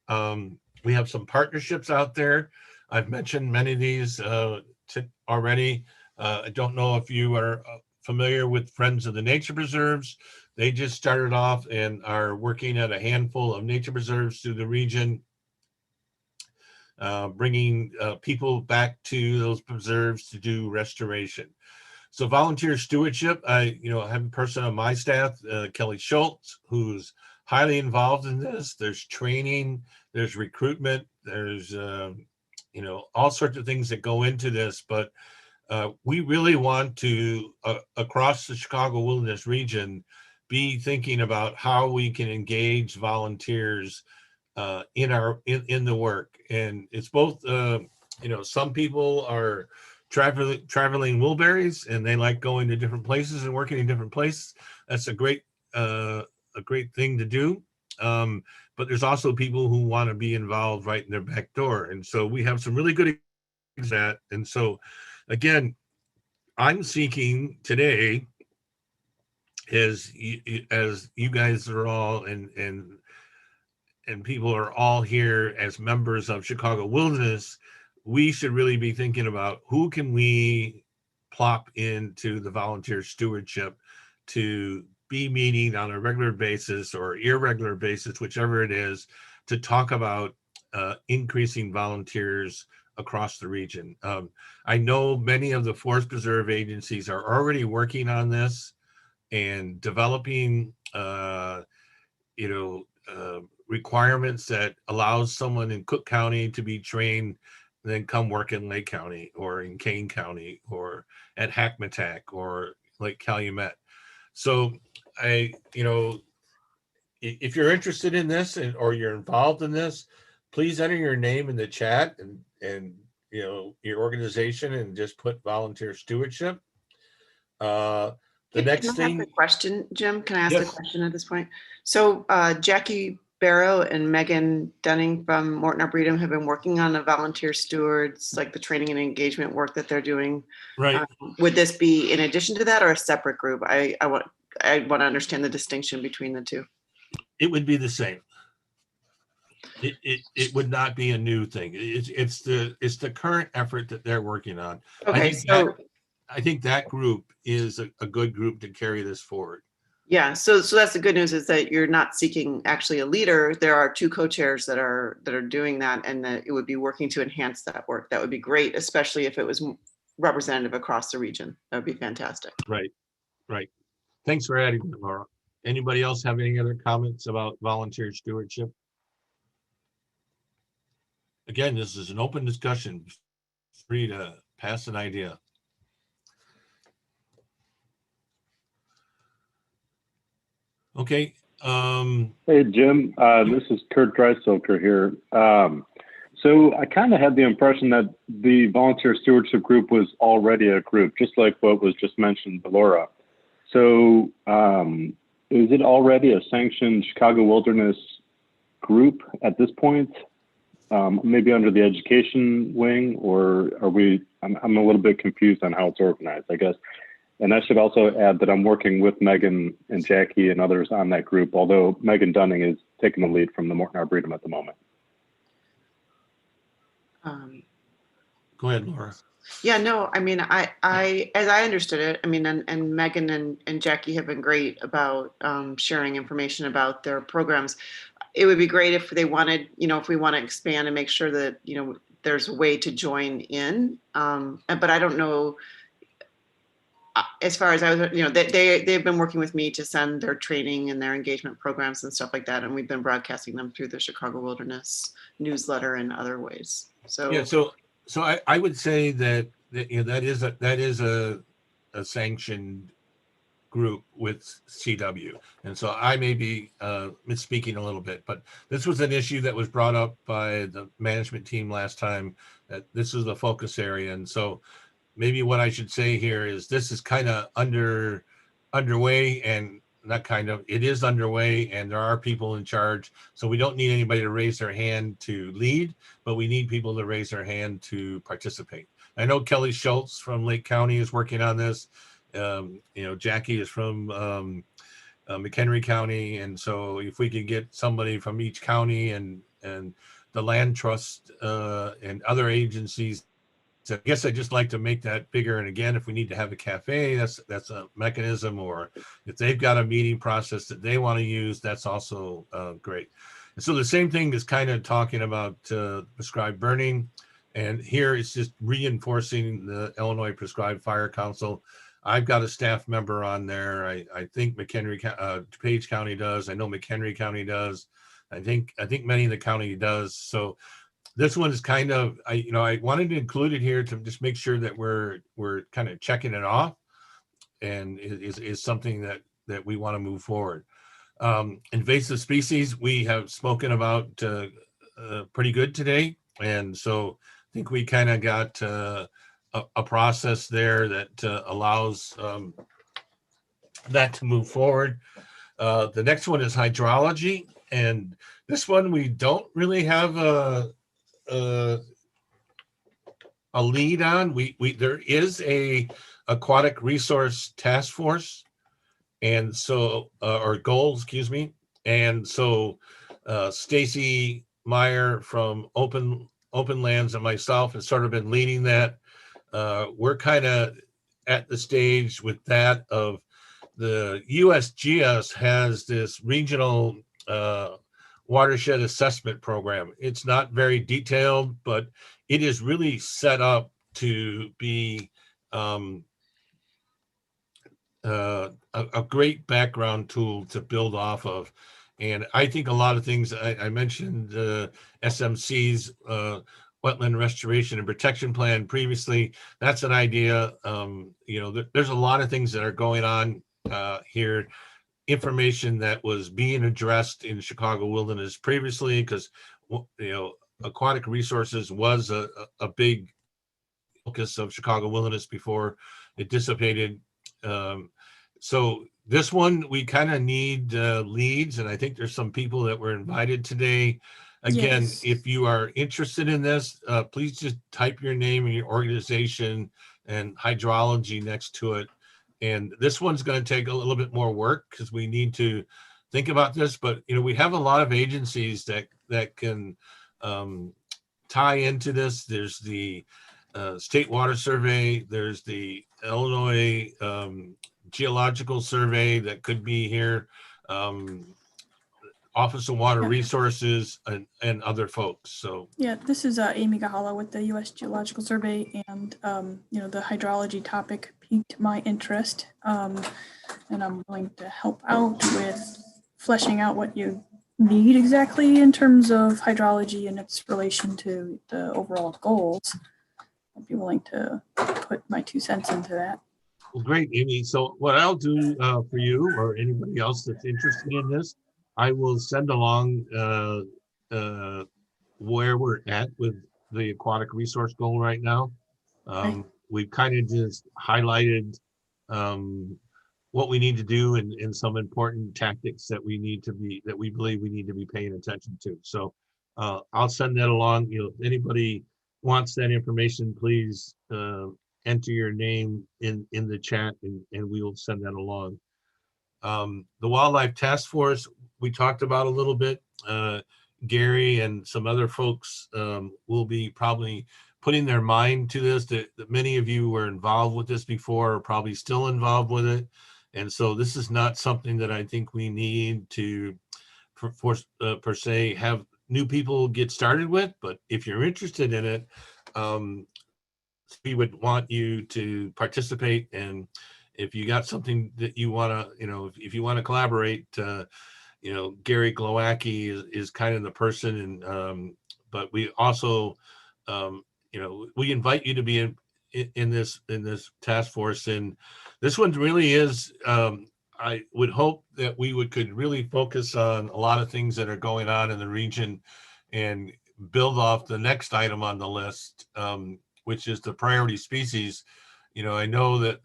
We have some partnerships out there. I've mentioned many of these already. I don't know if you are familiar with Friends of the Nature Preserves. They just started off and are working at a handful of nature preserves through the region, bringing people back to those preserves to do restoration. So volunteer stewardship, I have a person on my staff, Kelly Schultz, who's highly involved in this. There's training, there's recruitment, there's all sorts of things that go into this, but we really want to, across the Chicago Wilderness region, be thinking about how we can engage volunteers in the work. And it's both, some people are traveling Wilburys and they like going to different places and working in different places. That's a great thing to do. But there's also people who want to be involved right in their back door. And so we have some really good examples of that. And so again, I'm seeking today, as you guys are all and people are all here as members of Chicago Wilderness, we should really be thinking about who can we plop into the volunteer stewardship to be meeting on a regular basis or irregular basis, whichever it is, to talk about increasing volunteers across the region. I know many of the forest preserve agencies are already working on this and developing requirements that allows someone in Cook County to be trained, then come work in Lake County or in Kane County or at Hackmatack or Lake Calumet. So if you're interested in this or you're involved in this, please enter your name in the chat and your organization and just put volunteer stewardship. The next Can I thing. ask a question, Jim? Can I ask Yes. a question at this point? So Jackie Barrow and Megan Dunning from Morton Arboretum have been working on the volunteer stewards, like the training and engagement work that they're doing. Right. Would this be in addition to that or a separate group? I want to understand the distinction between the two. It would be the same. It would not be a new thing. It's the current effort that they're working on. Okay, so I think that group is a good group to carry this forward. yeah, so that's the good news, is that you're not seeking actually a leader. There are two co-chairs that are doing that, and that it would be working to enhance that work. That would be great, especially if it was representative across the region. That would be fantastic. Right. Thanks for adding that, Laura. Anybody else have any other comments about volunteer stewardship? Again, this is an open discussion. Free to pass an idea. Okay. Hey, Jim, this is Kurt Dreisilker here. So I kind of had the impression that the volunteer stewardship group was already a group, just like what was just mentioned by Laura. So is it already a sanctioned Chicago Wilderness group at this point? Maybe under the education wing, or are we, I'm a little bit confused on how it's organized, I guess. And I should also add that I'm working with Megan and Jackie and others on that group, although Megan Dunning is taking the lead from the Morton Arboretum at the moment. Go ahead, Laura. Yeah, no, I mean, I as I understood it, I mean, and Megan and Jackie have been great about sharing information about their programs. It would be great if they wanted, if we want to expand and make sure that, there's a way to join in. But I don't know, as far as I was, they've been working with me to send their training and their engagement programs and stuff like that. And we've been broadcasting them through the Chicago Wilderness newsletter and other ways. So yeah, so I would say that that is a sanctioned group with CW, and so I may be misspeaking a little bit, but this was an issue that was brought up by the management team last time, that this is the focus area. And so maybe what I should say here is this is kind of underway, and not kind of, it is underway, and there are people in charge. So we don't need anybody to raise their hand to lead, but we need people to raise their hand to participate. I know Kelly Schultz from Lake County is working on this. Jackie is from McHenry County. And so if we could get somebody from each county and the land trust and other agencies, so I guess I'd just like to make that bigger. And again, if we need to have a cafe, that's a mechanism, or if they've got a meeting process that they want to use, that's also great. And so the same thing is kind of talking about prescribed burning. And here it's just reinforcing the Illinois Prescribed Fire Council. I've got a staff member on there. I think DuPage County does. I know McHenry County does. I think many of the county does. So this one is kind of, I wanted to include it here to just make sure that we're kind of checking it off, and is something that we want to move forward. Invasive species, we have spoken about pretty good today. And so I think we kind of got a process there that allows that to move forward. The next one is hydrology. And this one, we don't really have a lead on. There is a aquatic resource task force, and so or goals, excuse me. And so Stacy Meyer from Open Lands and myself has sort of been leading that. We're kind of at the stage with that of the USGS has this regional watershed assessment program. It's not very detailed, but it is really set up to be a great background tool to build off of. And I think a lot of things, I mentioned SMC's Wetland Restoration and Protection Plan previously. That's an idea. There's a lot of things that are going on here. Information that was being addressed in Chicago Wilderness previously, because aquatic resources was a big focus of Chicago Wilderness before it dissipated. So this one, we kind of need leads, and I think there's some people that were invited today. Again, Yes. If you are interested in this, please just type your name and your organization and hydrology next to it. And this one's going to take a little bit more work because we need to think about this. But we have a lot of agencies that that can tie into this. There's the State Water Survey. There's the Illinois Geological Survey that could be here. Office of Water Resources and other folks. So yeah, this is Amy Gahala with the U.S. Geological Survey, and the hydrology topic piqued my interest, and I'm willing to help out with fleshing out what you need exactly in terms of hydrology and its relation to the overall goals. I'd be willing to put my 2 cents into that. well, great, Amy. So what I'll do for you or anybody else that's interested in this, I will send along where we're at with the aquatic resource goal right now. We've kind of just highlighted what we need to do and some important tactics that we believe we need to be paying attention to. So I'll send that along. If anybody wants that information, please enter your name in the chat and we will send that along. The Wildlife Task Force, we talked about a little bit. Gary and some other folks will be probably putting their mind to this, that many of you were involved with this before, or probably still involved with it. And so this is not something that I think we need to, per se, have new people get started with. But if you're interested in it, we would want you to participate. And if you got something that you want to, if you want to collaborate, Gary Glowacki is kind of the person. And but we also, we invite you to be in this task force. And this one really is, I would hope that we could really focus on a lot of things that are going on in the region and build off the next item on the list, which is the priority species. I know that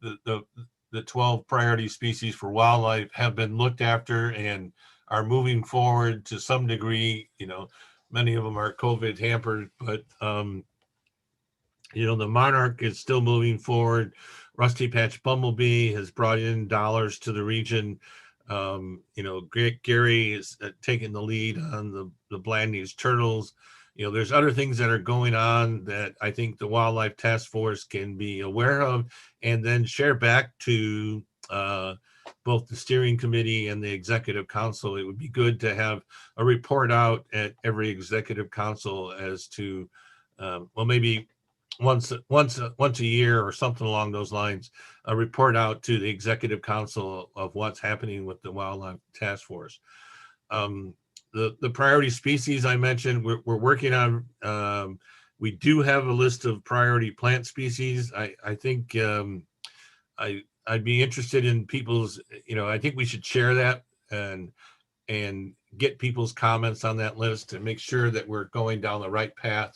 the 12 priority species for wildlife have been looked after and are moving forward to some degree. Many of them are COVID hampered, but the monarch is still moving forward. Rusty Patch Bumblebee has brought in dollars to the region. Gary is taking the lead on the Blandings turtles. There's other things that are going on that I think the Wildlife Task Force can be aware of and then share back to both the steering committee and the executive council. It would be good to have a report out at every executive council as to, maybe once a year or something along those lines, a report out to the executive council of what's happening with the Wildlife Task Force. The priority species I mentioned, we're working on. We do have a list of priority plant species. I think I'd be interested in people's, I think we should share that and get people's comments on that list and make sure that we're going down the right path.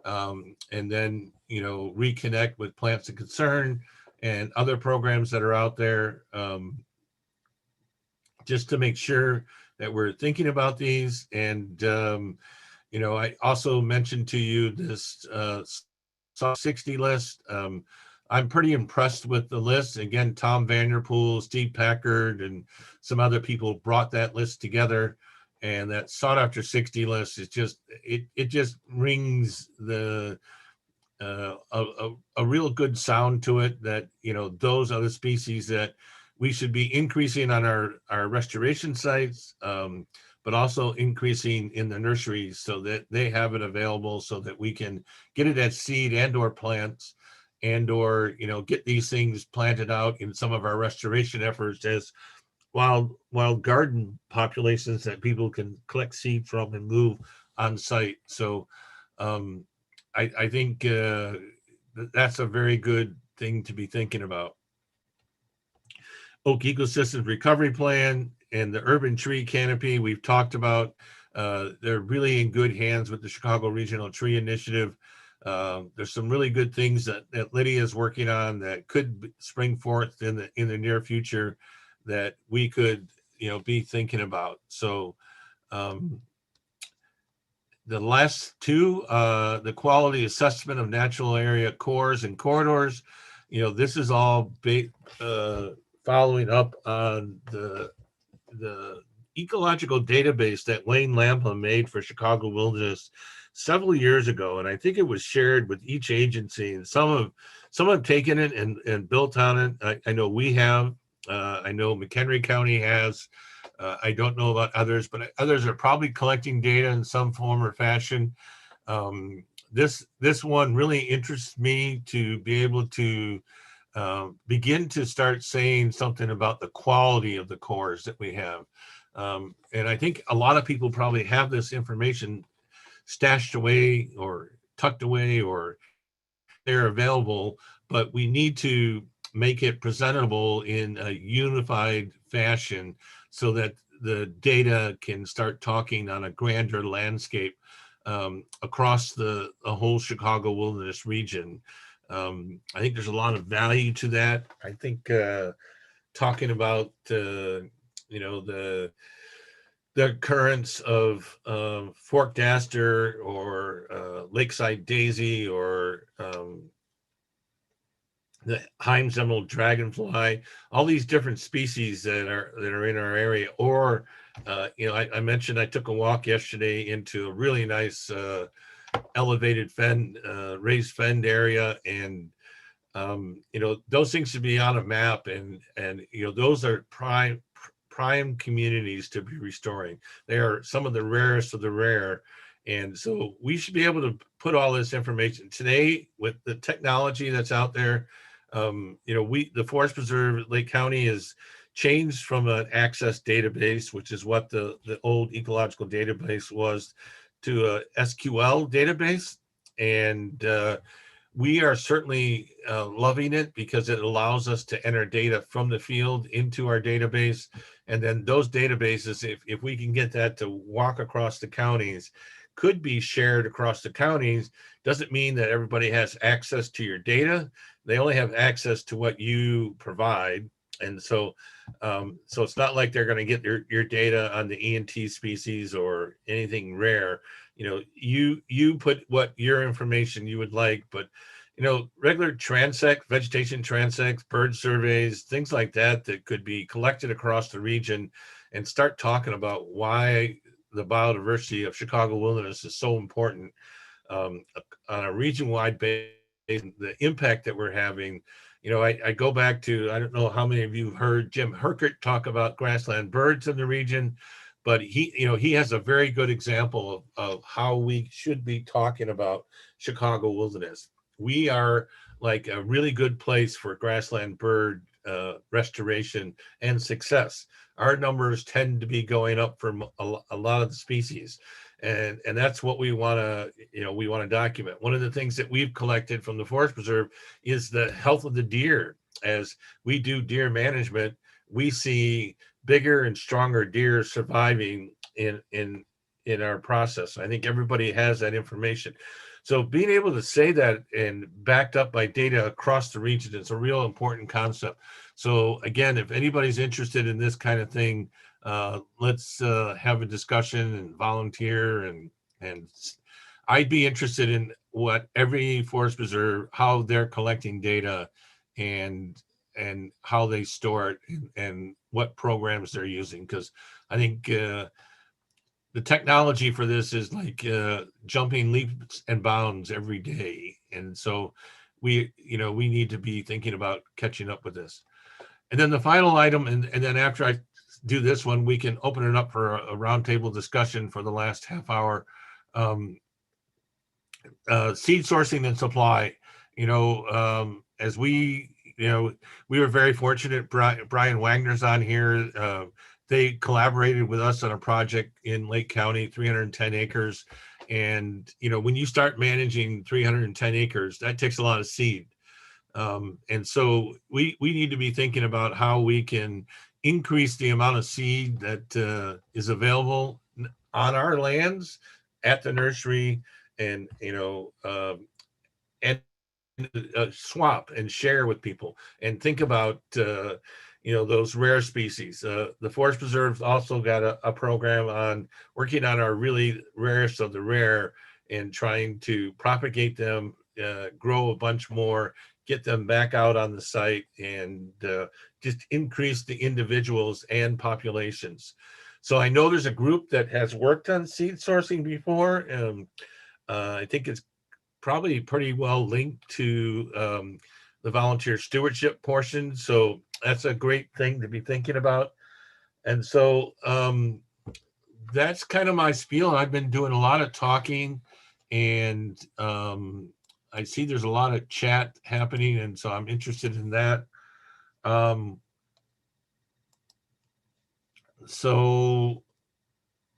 And then, reconnect with Plants of Concern and other programs that are out there, just to make sure that we're thinking about these. And, I also mentioned to you this SOP 60 list. I'm pretty impressed with the list. Again, Tom Vanderpool, Steve Packard, and some other people brought that list together. And that sought after 60 list is just, it just rings a real good sound to it, that, those are the species that we should be increasing on our restoration sites, but also increasing in the nurseries so that they have it available so that we can get it at seed and or plants and or, get these things planted out in some of our restoration efforts as wild garden populations that people can collect seed from and move on site. So I think that's a very good thing to be thinking about. Oak Ecosystems Recovery Plan and the urban tree canopy we've talked about. They're really in good hands with the Chicago Regional Tree Initiative. There's some really good things that Lydia is working on that could spring forth in the near future that we could, be thinking about. So the last two, the quality assessment of natural area cores and corridors, this is all following up on the ecological database that Wayne Lampa made for Chicago Wilderness several years ago, and I think it was shared with each agency, and some have taken it and built on it. I know we have. I know McHenry County has. I don't know about others, but others are probably collecting data in some form or fashion. This one really interests me to be able to begin to start saying something about the quality of the cores that we have. And I think a lot of people probably have this information stashed away or tucked away, or they're available, but we need to make it presentable in a unified fashion so that the data can start talking on a grander landscape across the whole Chicago Wilderness region. I think there's a lot of value to that. I think talking about the occurrence of forked aster or lakeside daisy or the Himes emerald dragonfly, all these different species that are in our area. Or I mentioned I took a walk yesterday into a really nice elevated raised fend area, and those things should be on a map, and those are prime communities to be restoring. They are some of the rarest of the rare. And so we should be able to put all this information today with the technology that's out there. The Forest Preserve Lake County has changed from an access database, which is what the old ecological database was, to a SQL database. And we are certainly loving it because it allows us to enter data from the field into our database. And then those databases, if we can get that to walk across the counties, could be shared across the counties. Doesn't mean that everybody has access to your data. They only have access to what you provide. And so it's not like they're going to get your data on the ENT species or anything rare. You put what your information you would like, but regular transect, vegetation transects, bird surveys, things like that could be collected across the region, and start talking about why the biodiversity of Chicago Wilderness is so important on a region-wide basis, the impact that we're having. I go back to, I don't know how many of you heard Jim Herkert talk about grassland birds in the region, but he has a very good example of how we should be talking about Chicago Wilderness. We are like a really good place for grassland bird restoration and success. Our numbers tend to be going up for a lot of the species. And that's what we want to document. One of the things that we've collected from the Forest Preserve is the health of the deer. As we do deer management, we see bigger and stronger deer surviving in our process. I think everybody has that information. So being able to say that and backed up by data across the region is a real important concept. So again, if anybody's interested in this kind of thing, let's have a discussion and volunteer, and I'd be interested in what every Forest Preserve, how they're collecting data and how they store it and what programs they're using. Because I think the technology for this is like jumping leaps and bounds every day. And so we need to be thinking about catching up with this. And then the final item, and then after I do this one, we can open it up for a roundtable discussion for the last half hour. Seed sourcing and supply. As we were very fortunate. Brian Wagner's on here. They collaborated with us on a project in Lake County, 310 acres. And, when you start managing 310 acres, that takes a lot of seed. And so we need to be thinking about how we can increase the amount of seed that is available on our lands at the nursery, and, swap and share with people, and think about those rare species. The Forest Preserve also got a program on working on our really rarest of the rare and trying to propagate them, grow a bunch more, get them back out on the site, and just increase the individuals and populations. So I know there's a group that has worked on seed sourcing before. I think it's probably pretty well linked to the volunteer stewardship portion. So that's a great thing to be thinking about. And so that's kind of my spiel. I've been doing a lot of talking, and I see there's a lot of chat happening, and so I'm interested in that. So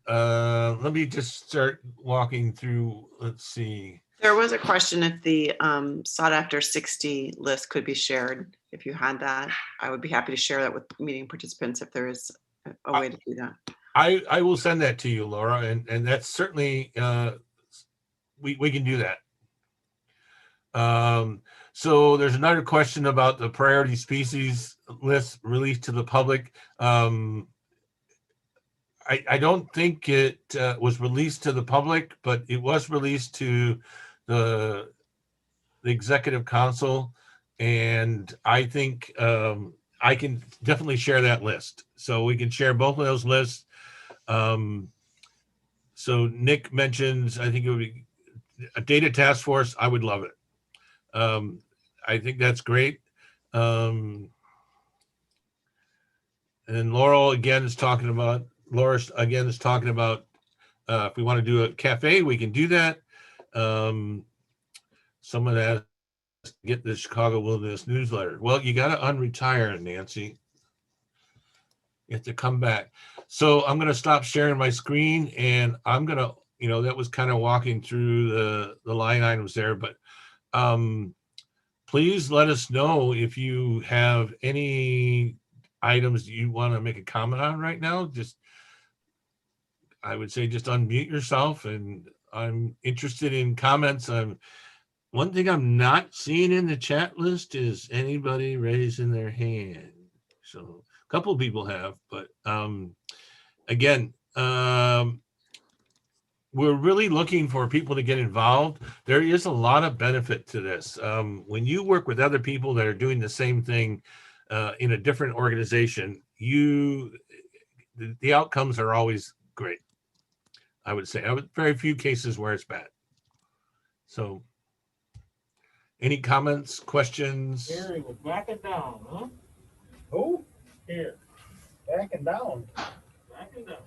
let me just start walking through. Let's see. There was a question if the sought after 60 list could be shared. If you had that, I would be happy to share that with meeting participants if there is a way to do that. I will send that to you, Laura, and that's certainly we can do that. So there's another question about the priority species list released to the public. I don't think it was released to the public, but it was released to the executive council, and I think I can definitely share that list. So we can share both of those lists. So Nick mentions, I think it would be a data task force. I would love it. I think that's great. And Laura again is talking about if we want to do a cafe, we can do that. Someone asked to get the Chicago Wilderness newsletter. Well, you got to unretire, Nancy. You have to come back. So I'm going to stop sharing my screen, and I'm going to, that was kind of walking through the line items there, but please let us know if you have any items you want to make a comment on right now. I would say just unmute yourself, and I'm interested in comments. One thing I'm not seeing in the chat list is anybody raising their hand. So a couple of people have, but again, we're really looking for people to get involved. There is a lot of benefit to this. When you work with other people that are doing the same thing in a different organization, the outcomes are always great. I would say very few cases where it's bad. So any comments, questions? Here, we're backing down, huh? Who? Here. Backing down. Backing down.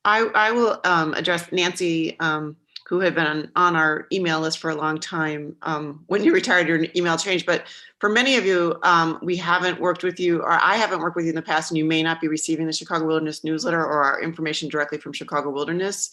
I will address Nancy, who had been on our email list for a long time. When you retired, your email changed, but for many of you, we haven't worked with you, or I haven't worked with you in the past, and you may not be receiving the Chicago Wilderness newsletter or our information directly from Chicago Wilderness.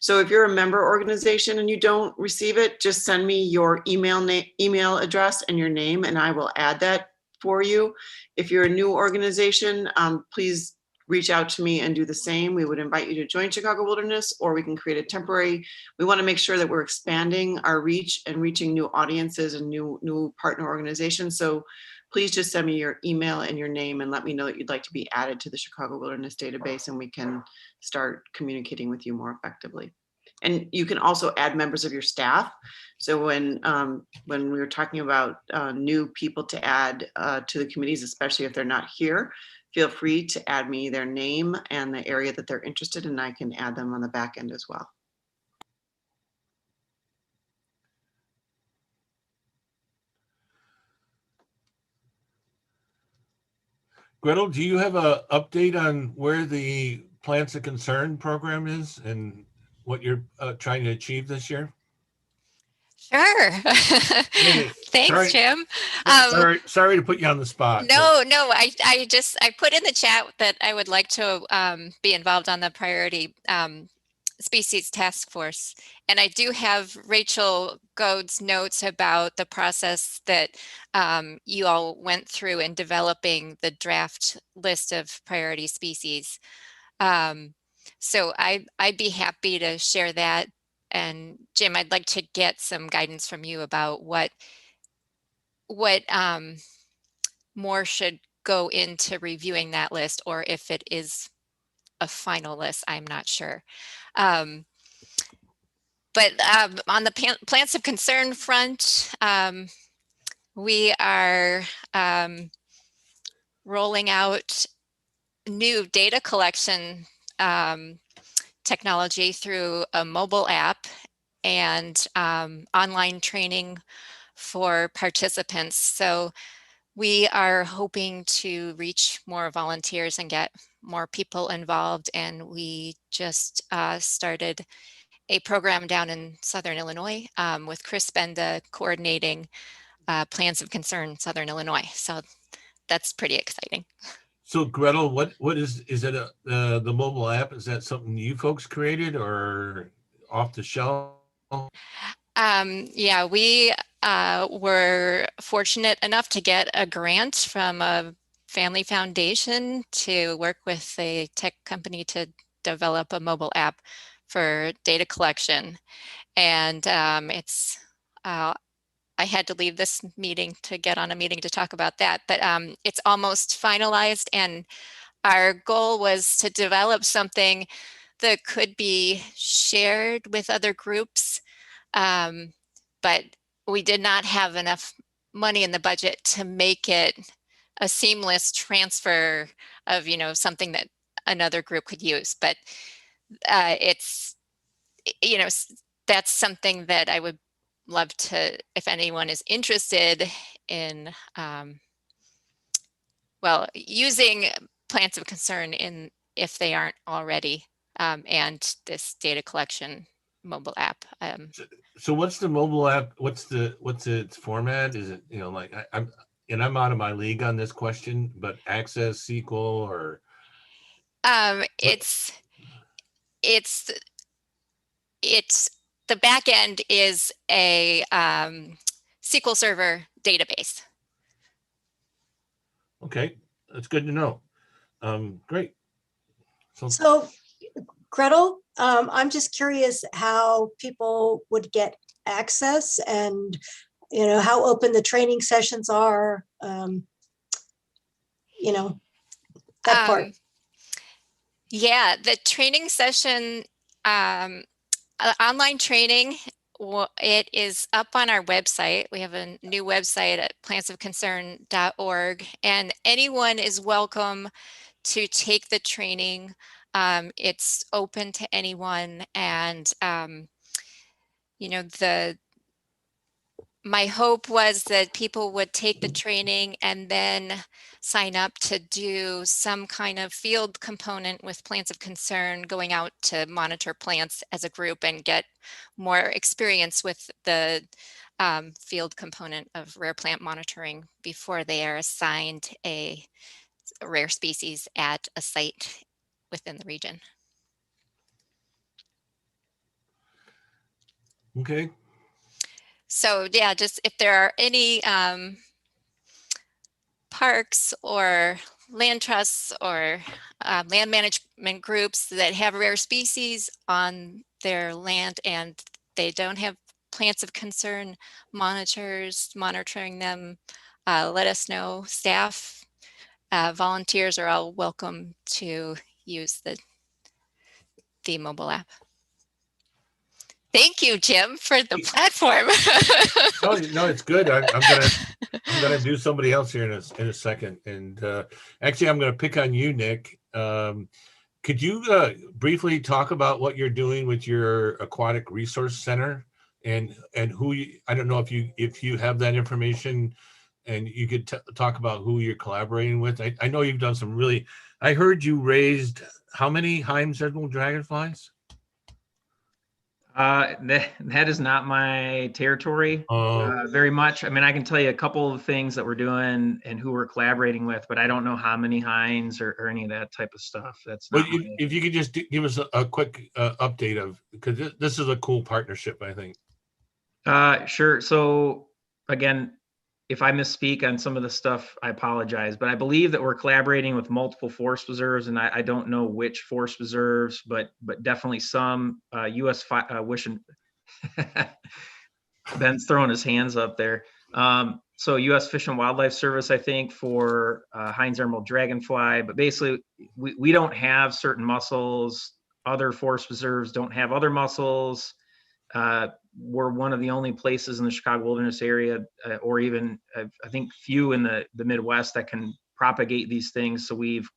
So if you're a member organization and you don't receive it, just send me your email address and your name, and I will add that for you. If you're a new organization, please reach out to me and do the same. We would invite you to join Chicago Wilderness, or we can create a temporary. We want to make sure that we're expanding our reach and reaching new audiences and new partner organizations. So please just send me your email and your name and let me know that you'd like to be added to the Chicago Wilderness database, and we can start communicating with you more effectively. And you can also add members of your staff. So when we were talking about new people to add to the committees, especially if they're not here, feel free to add me their name and the area that they're interested in, and I can add them on the back end as well. Gretel, do you have an update on where the Plants of Concern program is and what you're trying to achieve this year? Sure. Hey, Thanks, sorry, Jim. Sorry to put you on the spot. No, I put in the chat that I would like to be involved on the priority species task force. And I do have Rachel Gode's notes about the process that you all went through in developing the draft list of priority species. So I'd be happy to share that. And Jim, I'd like to get some guidance from you about what more should go into reviewing that list, or if it is a final list, I'm not sure. But on the plants of concern front, we are rolling out new data collection technology through a mobile app and online training for participants. So we are hoping to reach more volunteers and get more people involved. And we just started a program down in Southern Illinois with Chris Benda coordinating Plans of Concern Southern Illinois. So that's pretty exciting. So Gretel, what is it the mobile app? Is that something you folks created or off the shelf? Yeah, we were fortunate enough to get a grant from a family foundation to work with a tech company to develop a mobile app for data collection. And I had to leave this meeting to get on a meeting to talk about that, but it's almost finalized. And our goal was to develop something that could be shared with other groups. But we did not have enough money in the budget to make it a seamless transfer of, something that another group could use. But it's, that's something that I would love to, if anyone is interested in, using Plans of Concern if they aren't already, and this data collection mobile app. So what's the mobile app? What's its format? Is it, like I'm out of my league on this question, but Access, SQL, or it's the back end is a SQL Server database. Okay, that's good to know. Great. So Gretel, I'm just curious how people would get access and, how open the training sessions are, that part. Yeah, the training session, online training, it is up on our website. We have a new website at plansofconcern.org, and anyone is welcome to take the training. It's open to anyone, and my hope was that people would take the training and then sign up to do some kind of field component with Plans of Concern, going out to monitor plants as a group and get more experience with the field component of rare plant monitoring before they are assigned a rare species at a site within the region. Okay. So yeah, just if there are any parks or land trusts or land management groups that have rare species on their land and they don't have Plans of Concern monitors monitoring them, let us know. Staff, volunteers are all welcome to use the mobile app. Thank you, Jim, for the platform. No, it's good. I'm gonna do somebody else here in a second, and actually, I'm gonna pick on you, Nick. Could you briefly talk about what you're doing with your Aquatic Resource Center, and who I don't know if you have that information, and you could talk about who you're collaborating with. I know you've done some really. I heard you raised how many Heims Emerald dragonflies? That is not my territory very much. I mean, I can tell you a couple of things that we're doing and who we're collaborating with, but I don't know how many hinds or any of that type of stuff. That's not. If you could just give us a quick update of, because this is a cool partnership, I think. Sure. So again, if I misspeak on some of the stuff, I apologize, but I believe that we're collaborating with multiple forest preserves, and I don't know which forest preserves, but definitely some U.S. wishing. Ben's throwing his hands up there. So U.S. Fish and Wildlife Service, I think, for Heinz Emerald dragonfly, but basically we don't have certain mussels. Other forest preserves don't have other mussels. We're one of the only places in the Chicago wilderness area, or even I think few in the Midwest that can propagate these things. So we've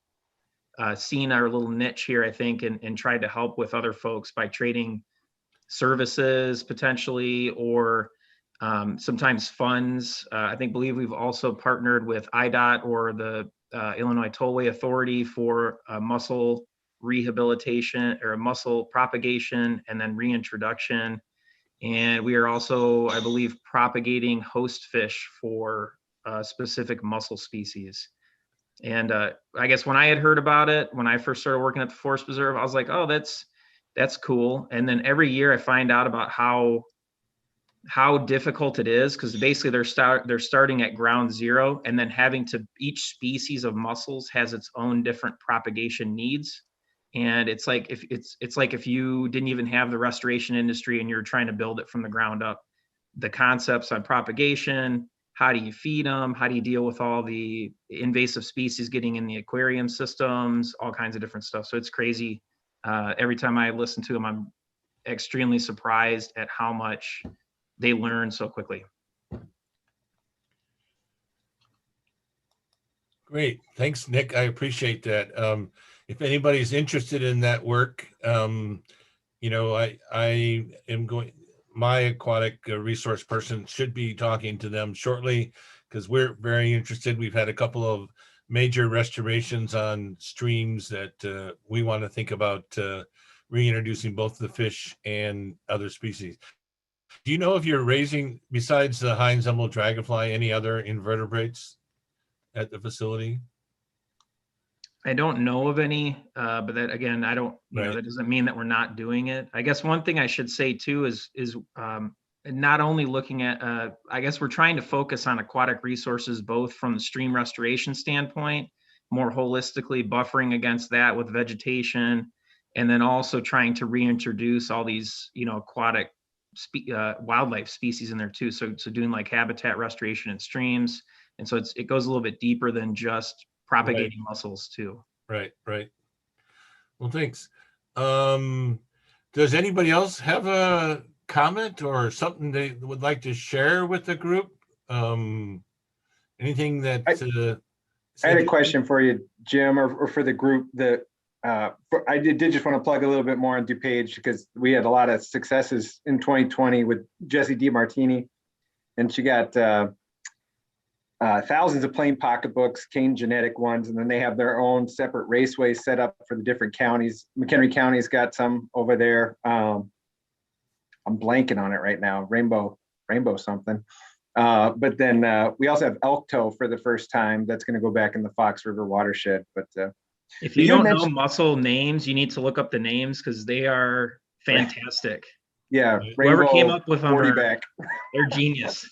seen our little niche here, I think, and tried to help with other folks by trading services potentially, or sometimes funds. Believe we've also partnered with IDOT or the Illinois Tollway Authority for mussel rehabilitation or mussel propagation and then reintroduction. And we are also, I believe, propagating host fish for specific mussel species. And I guess when I had heard about it, when I first started working at the Forest Preserve, I was like, oh, that's cool. And then every year I find out about how difficult it is, because basically they're starting at ground zero, and then having to, each species of mussels has its own different propagation needs. And it's like if you didn't even have the restoration industry and you're trying to build it from the ground up, the concepts on propagation, how do you feed them, how do you deal with all the invasive species getting in the aquarium systems, all kinds of different stuff. So it's crazy. Every time I listen to them, I'm extremely surprised at how much they learn so quickly. Great. Thanks, Nick. I appreciate that. If anybody's interested in that work, you know, I am going, my aquatic resource person should be talking to them shortly, because we're very interested. We've had a couple of major restorations on streams that we want to think about reintroducing both the fish and other species. Do you know if you're raising, besides the Heinz emerald dragonfly, any other invertebrates at the facility? I don't know of any, but that, again, I don't, you know, that doesn't mean that we're not doing it. I guess one thing I should say too is not only looking at, I guess we're trying to focus on aquatic resources, both from the stream restoration standpoint, more holistically buffering against that with vegetation, and then also trying to reintroduce all these, you know, aquatic wildlife species in there too. So doing like habitat restoration in streams. And so it goes a little bit deeper than just propagating mussels too. Right. Well, thanks. Does anybody else have a comment or something they would like to share with the group? Anything that I had a question for you, Jim, or for the group. That I did just want to plug a little bit more on DuPage, because we had a lot of successes in 2020 with Jessie DiMartini, and she got thousands of plain pocketbooks, cane genetic ones, and then they have their own separate raceways set up for the different counties. McHenry County's got some over there. I'm blanking on it right now. Rainbow something. But then we also have elk toe for the first time. That's going to go back in the Fox River watershed. But if you don't know mussel names, you need to look up the names, because they are fantastic. Yeah, whoever came up with them, back. They're genius.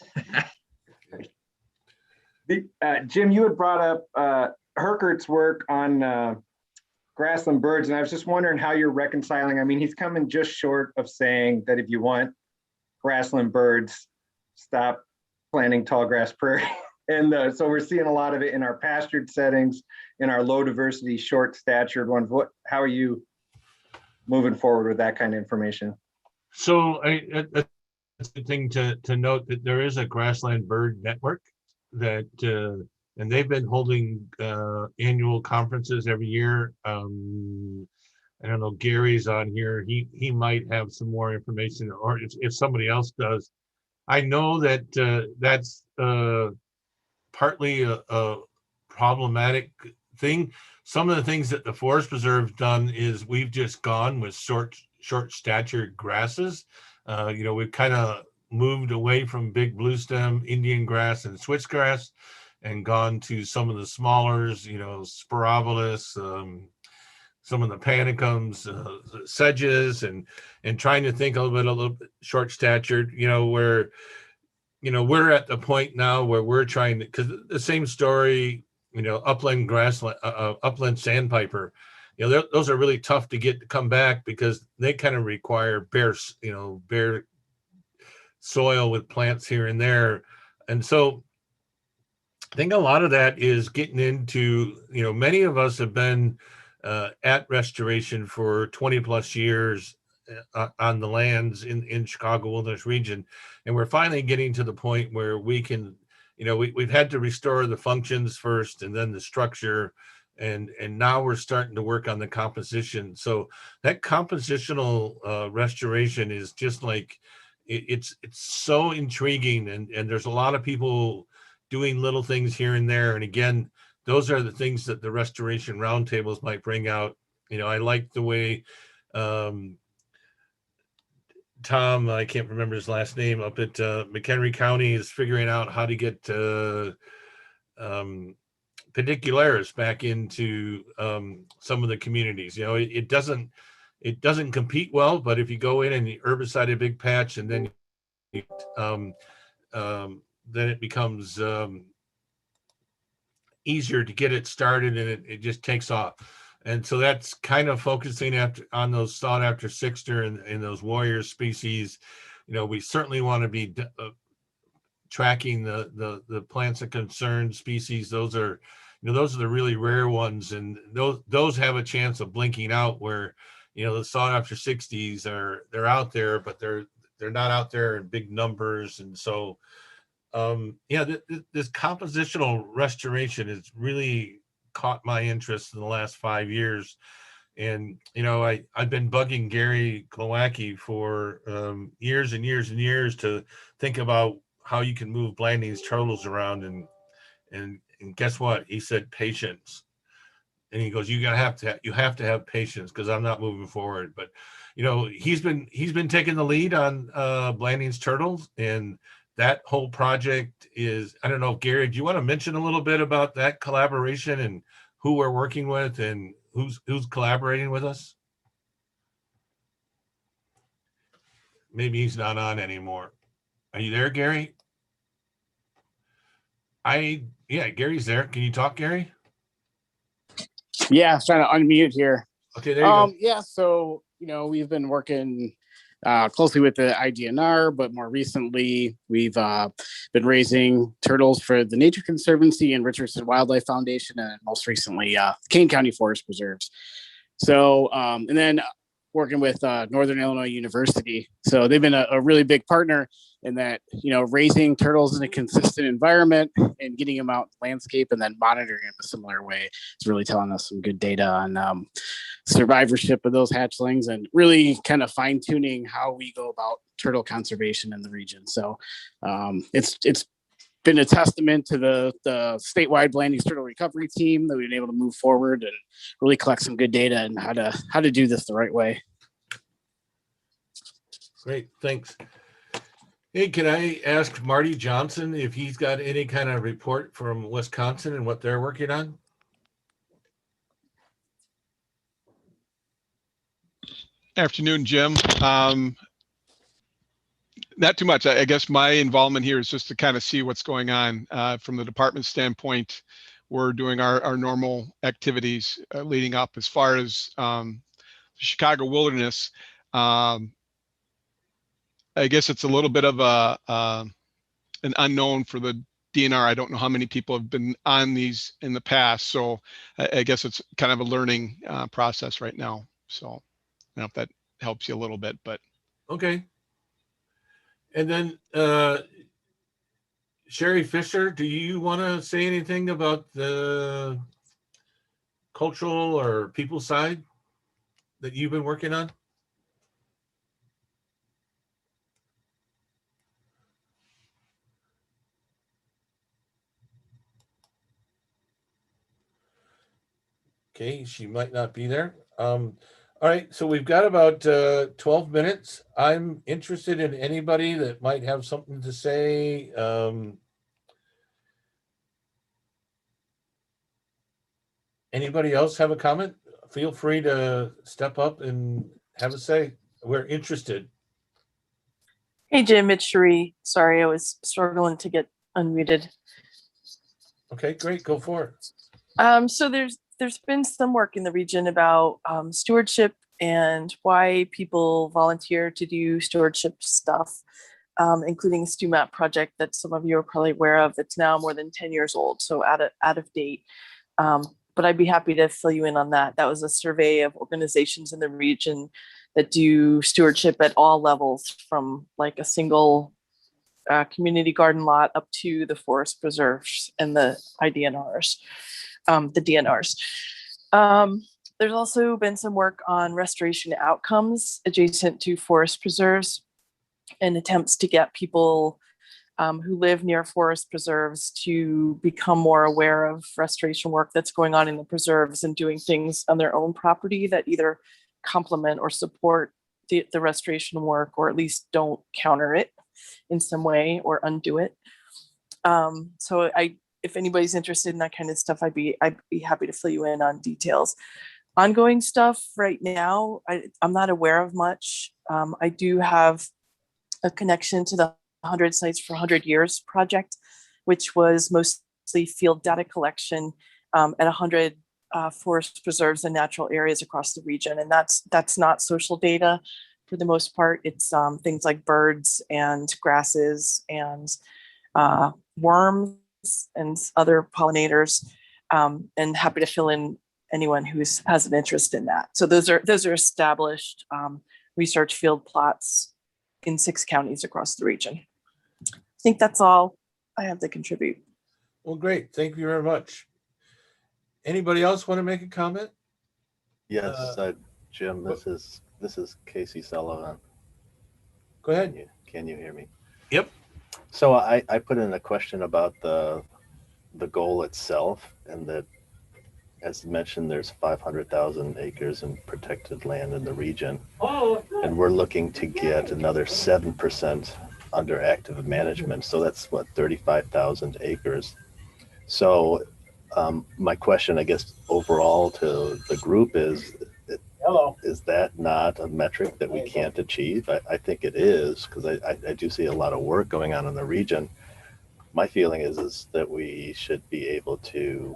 Jim, you had brought up Herkert's work on grassland birds, and I was just wondering how you're reconciling. I mean, he's coming just short of saying that if you want grassland birds, stop planting tall grass prairie. And so we're seeing a lot of it in our pastured settings, in our low diversity, short statured ones. How are you moving forward with that kind of information? So it's a thing to note that there is a grassland bird network that, and they've been holding annual conferences every year. I don't know, Gary's on here. He might have some more information, or if somebody else does. I know that that's partly a problematic thing. Some of the things that the Forest Preserve's done is we've just gone with short statured grasses. You know, we've kind of moved away from big blue stem, Indian grass and switchgrass, and gone to some of the smallers, you know, Spirabolus, some of the panicums, sedges, and trying to think a little bit short statured, you know, where, you know, we're at the point now where we're trying to, because the same story, you know, upland grassland, upland sandpiper, you know, those are really tough to get to come back, because they kind of require bare soil with plants here and there. And so I think a lot of that is getting into, you know, many of us have been at restoration for 20 plus years on the lands in Chicago Wilderness region. And we're finally getting to the point where we can we've had to restore the functions first and then the structure. And now we're starting to work on the composition. So that compositional restoration is just like, it's so intriguing. And there's a lot of people doing little things here and there. And again, those are the things that the restoration roundtables might bring out. I like the way Tom, I can't remember his last name, up at McHenry County is figuring out how to get pedicularis back into some of the communities. It doesn't compete well, but if you go in and you herbicide a big patch and then it becomes easier to get it started, and it just takes off. And so that's kind of focusing on those sought after Sixter and those warrior species. We certainly want to be tracking the plants of concern species. Those are the really rare ones, and those have a chance of blinking out, where the sought after 60s they're out there, but they're not out there in big numbers. And so this compositional restoration has really caught my interest in the last 5 years. And I've been bugging Gary Glowacki for years and years and years to think about how you can move Blanding's turtles around, and guess what? He said patience. And he goes, you have to have patience, because I'm not moving forward. But he's been taking the lead on Blanding's turtles, and that whole project is, I don't know, Gary, do you want to mention a little bit about that collaboration and who we're working with and who's collaborating with us? Maybe he's not on anymore. Are you there, Gary? Yeah, Gary's there. Can you talk, Gary? Yeah, I was trying to unmute here. Okay, there you go. Yeah, so we've been working closely with the IDNR, but more recently we've been raising turtles for the Nature Conservancy and Richardson Wildlife Foundation, and most recently Kane County Forest Preserves. So and then working with Northern Illinois University. So they've been a really big partner in that, raising turtles in a consistent environment and getting them out in the landscape and then monitoring them a similar way. It's really telling us some good data on survivorship of those hatchlings, and really kind of fine tuning how we go about turtle conservation in the region. So it's been a testament to the statewide Blanding's turtle recovery team that we've been able to move forward and really collect some good data and how to do this the right way. Great, thanks. Hey, can I ask Marty Johnson if he's got any kind of report from Wisconsin and what they're working on? Afternoon, Jim. Not too much. I guess my involvement here is just to kind of see what's going on from the department standpoint. We're doing our normal activities leading up. As far as the Chicago wilderness, I guess it's a little bit of an unknown for the DNR. I don't know how many people have been on these in the past, so I guess it's kind of a learning process right now. So I don't know if that helps you a little bit, but okay. And then Sherry Fisher, do you want to say anything about the cultural or people side that you've been working on? Okay, she might not be there. All right, so we've got about 12 minutes. I'm interested in anybody that might have something to say. Anybody else have a comment? Feel free to step up and have a say. We're interested. Hey, Jim, it's Cherie. Sorry, I was struggling to get unmuted. Okay, great. Go for it. So there's been some work in the region about stewardship and why people volunteer to do stewardship stuff, including a StewMAP project that some of you are probably aware of. That's now more than 10 years old, so out of date. But I'd be happy to fill you in on that. That was a survey of organizations in the region that do stewardship at all levels, from like a single community garden lot up to the forest preserves and the IDNRs, the DNRs. There's also been some work on restoration outcomes adjacent to forest preserves and attempts to get people who live near forest preserves to become more aware of restoration work that's going on in the preserves and doing things on their own property that either complement or support the restoration work, or at least don't counter it in some way or undo it. So if anybody's interested in that kind of stuff, I'd be happy to fill you in on details. Ongoing stuff right now, I'm not aware of much. I do have a connection to the 100 Sites for 100 Years project, which was mostly field data collection at 100 forest preserves and natural areas across the region. And that's not social data for the most part. It's things like birds and grasses and worms and other pollinators, and happy to fill in anyone who has an interest in that. So those are established research field plots in 6 counties across the region. I think that's all I have to contribute. Well, great. Thank you very much. Anybody else want to make a comment? Yes, Jim, this is Casey Sullivan. Go ahead. Can you hear me? Yep. So I put in a question about the goal itself, and that, as mentioned, there's 500,000 acres in protected land in the region, and we're looking to get another 7% under active management. So that's what, 35,000 acres. So my question, I guess, overall to the group is that not a metric that we can't achieve? I think it is, because I do see a lot of work going on in the region. My feeling is that we should be able to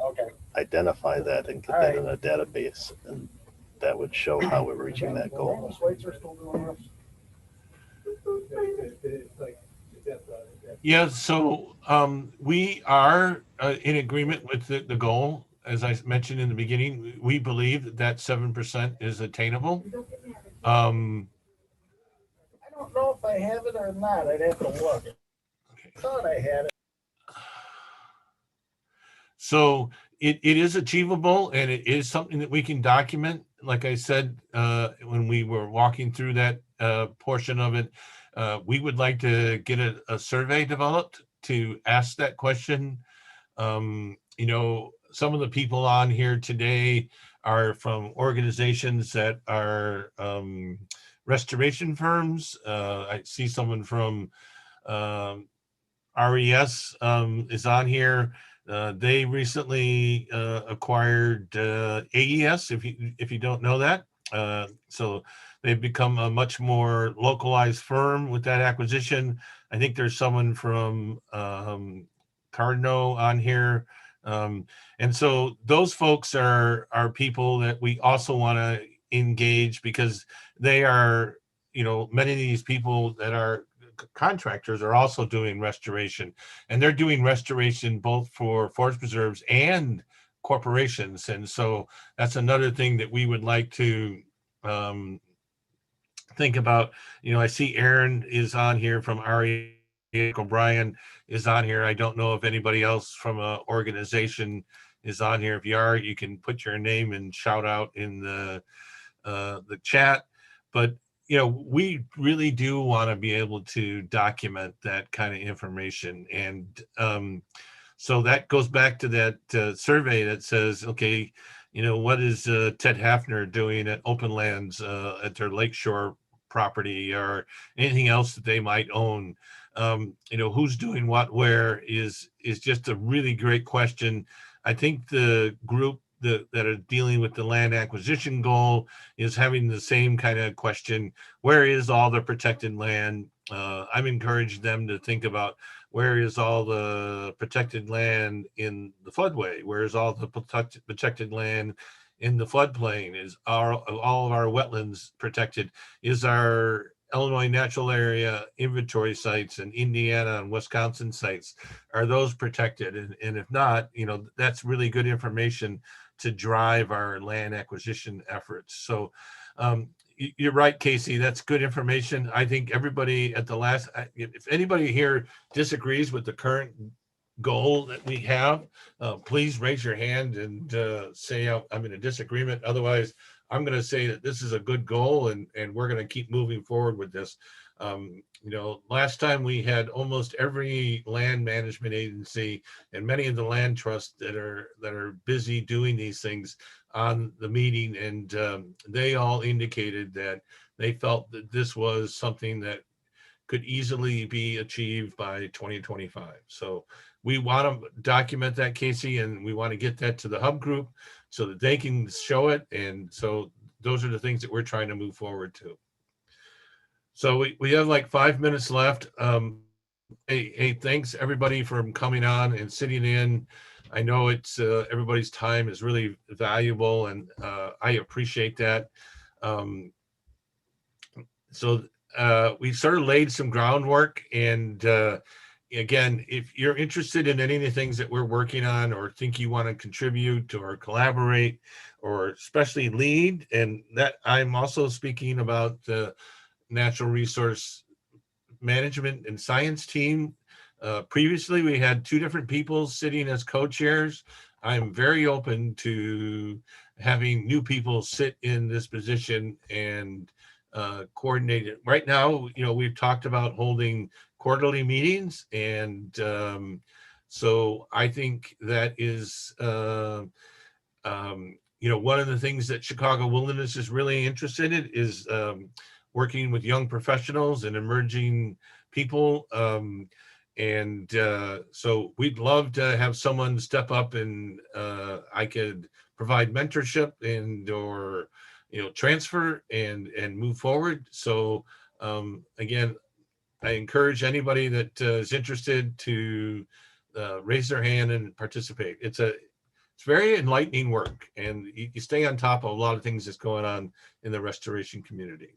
identify that and get that in a database, and that would show how we're reaching that goal. Yeah, so we are in agreement with the goal. As I mentioned in the beginning, we believe that 7% is attainable. I don't know if I have it or not. I'd have to look. I thought I had it. So it is achievable, and it is something that we can document. Like I said, when we were walking through that portion of it, we would like to get a survey developed to ask that question. You know, some of the people on here today are from organizations that are restoration firms. I see someone from RES is on here. They recently acquired AES, if you don't know that. So they've become a much more localized firm with that acquisition. I think there's someone from Cardno on here. And so those folks are people that we also want to engage, because they are, you know, many of these people that are contractors are also doing restoration, and they're doing restoration both for forest preserves and corporations. And so that's another thing that we would like to think about. You know, I see Aaron is on here from REA, O'Brien is on here. I don't know if anybody else from an organization is on here. If you are, you can put your name and shout out in the chat. But you know, we really do want to be able to document that kind of information. And so that goes back to that survey that says, okay, you know, what is Ted Hafner doing at Open Lands at their Lakeshore property, or anything else that they might own? You know, who's doing what where is just a really great question. I think the group that are dealing with the land acquisition goal is having the same kind of question. Where is all the protected land? I'm encouraging them to think about, where is all the protected land in the floodway? Where is all the protected land in the floodplain? Is all of our wetlands protected? Is our Illinois natural area inventory sites and Indiana and Wisconsin sites, are those protected? And if not, you know, that's really good information to drive our land acquisition efforts. So, You're right, Casey. That's good information. I think everybody at the last, if anybody here disagrees with the current goal that we have, please raise your hand and say I'm in a disagreement. Otherwise, I'm going to say that this is a good goal and we're going to keep moving forward with this. You know, last time we had almost every land management agency and many of the land trusts that are busy doing these things on the meeting, and they all indicated that they felt that this was something that could easily be achieved by 2025. So we want to document that, Casey, and we want to get that to the hub group so that they can show it. And so those are the things that we're trying to move forward to. So we have like 5 minutes left. Hey, thanks everybody for coming on and sitting in. I know it's everybody's time is really valuable, and I appreciate that. So we sort of laid some groundwork, and again, if you're interested in any of the things that we're working on, or think you want to contribute or collaborate, or especially lead, and that I'm also speaking about the natural resource management and science team. Previously, we had 2 different people sitting as co-chairs. I'm very open to having new people sit in this position and coordinate it. Right now, you know, we've talked about holding quarterly meetings, and so I think that is, you know, one of the things that Chicago Wilderness is really interested in is working with young professionals and emerging people. So we'd love to have someone step up, and I could provide mentorship and or, you know, transfer and move forward. So again, I encourage anybody that is interested to raise their hand and participate. It's very enlightening work, and you stay on top of a lot of things that's going on in the restoration community.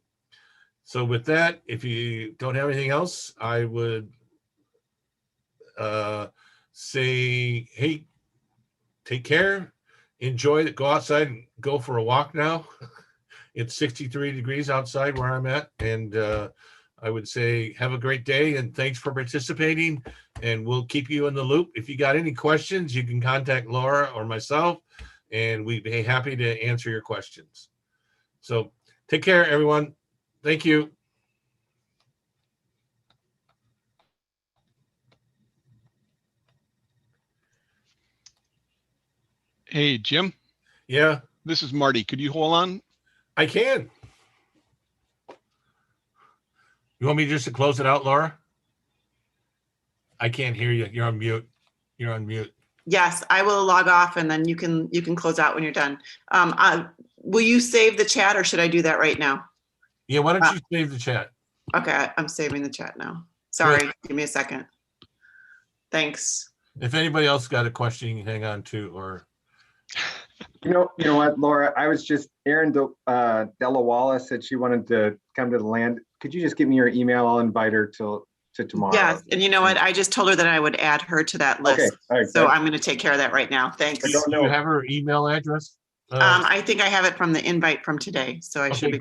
So with that, if you don't have anything else, I would say, hey, take care, enjoy it, go outside and go for a walk now. It's 63 degrees outside where I'm at, and I would say have a great day, and thanks for participating, and we'll keep you in the loop. If you got any questions, you can contact Laura or myself, and we'd be happy to answer your questions. So take care, everyone. Thank you. Hey, Jim. Yeah. This is Marty. Could you hold on? I can. You want me just to close it out, Laura? I can't hear you. You're on mute. You're on mute. Yes, I will log off, and then you can close out when you're done. Will you save the chat, or should I do that right now? Yeah, why don't you save the chat? Okay, I'm saving the chat now. Sorry, give me a second. Thanks. If anybody else got a question, you can hang on to, or. You know what, Laura, I was just, Erin Della Wallace said she wanted to come to the land. Could you just give me your email? I'll invite her to tomorrow. Yes, and you know what? I just told her that I would add her to that list. Okay, all right, so I'm going to take care of that right now. Thanks. Do you have her email address? I think I have it from the invite from today, so I should be.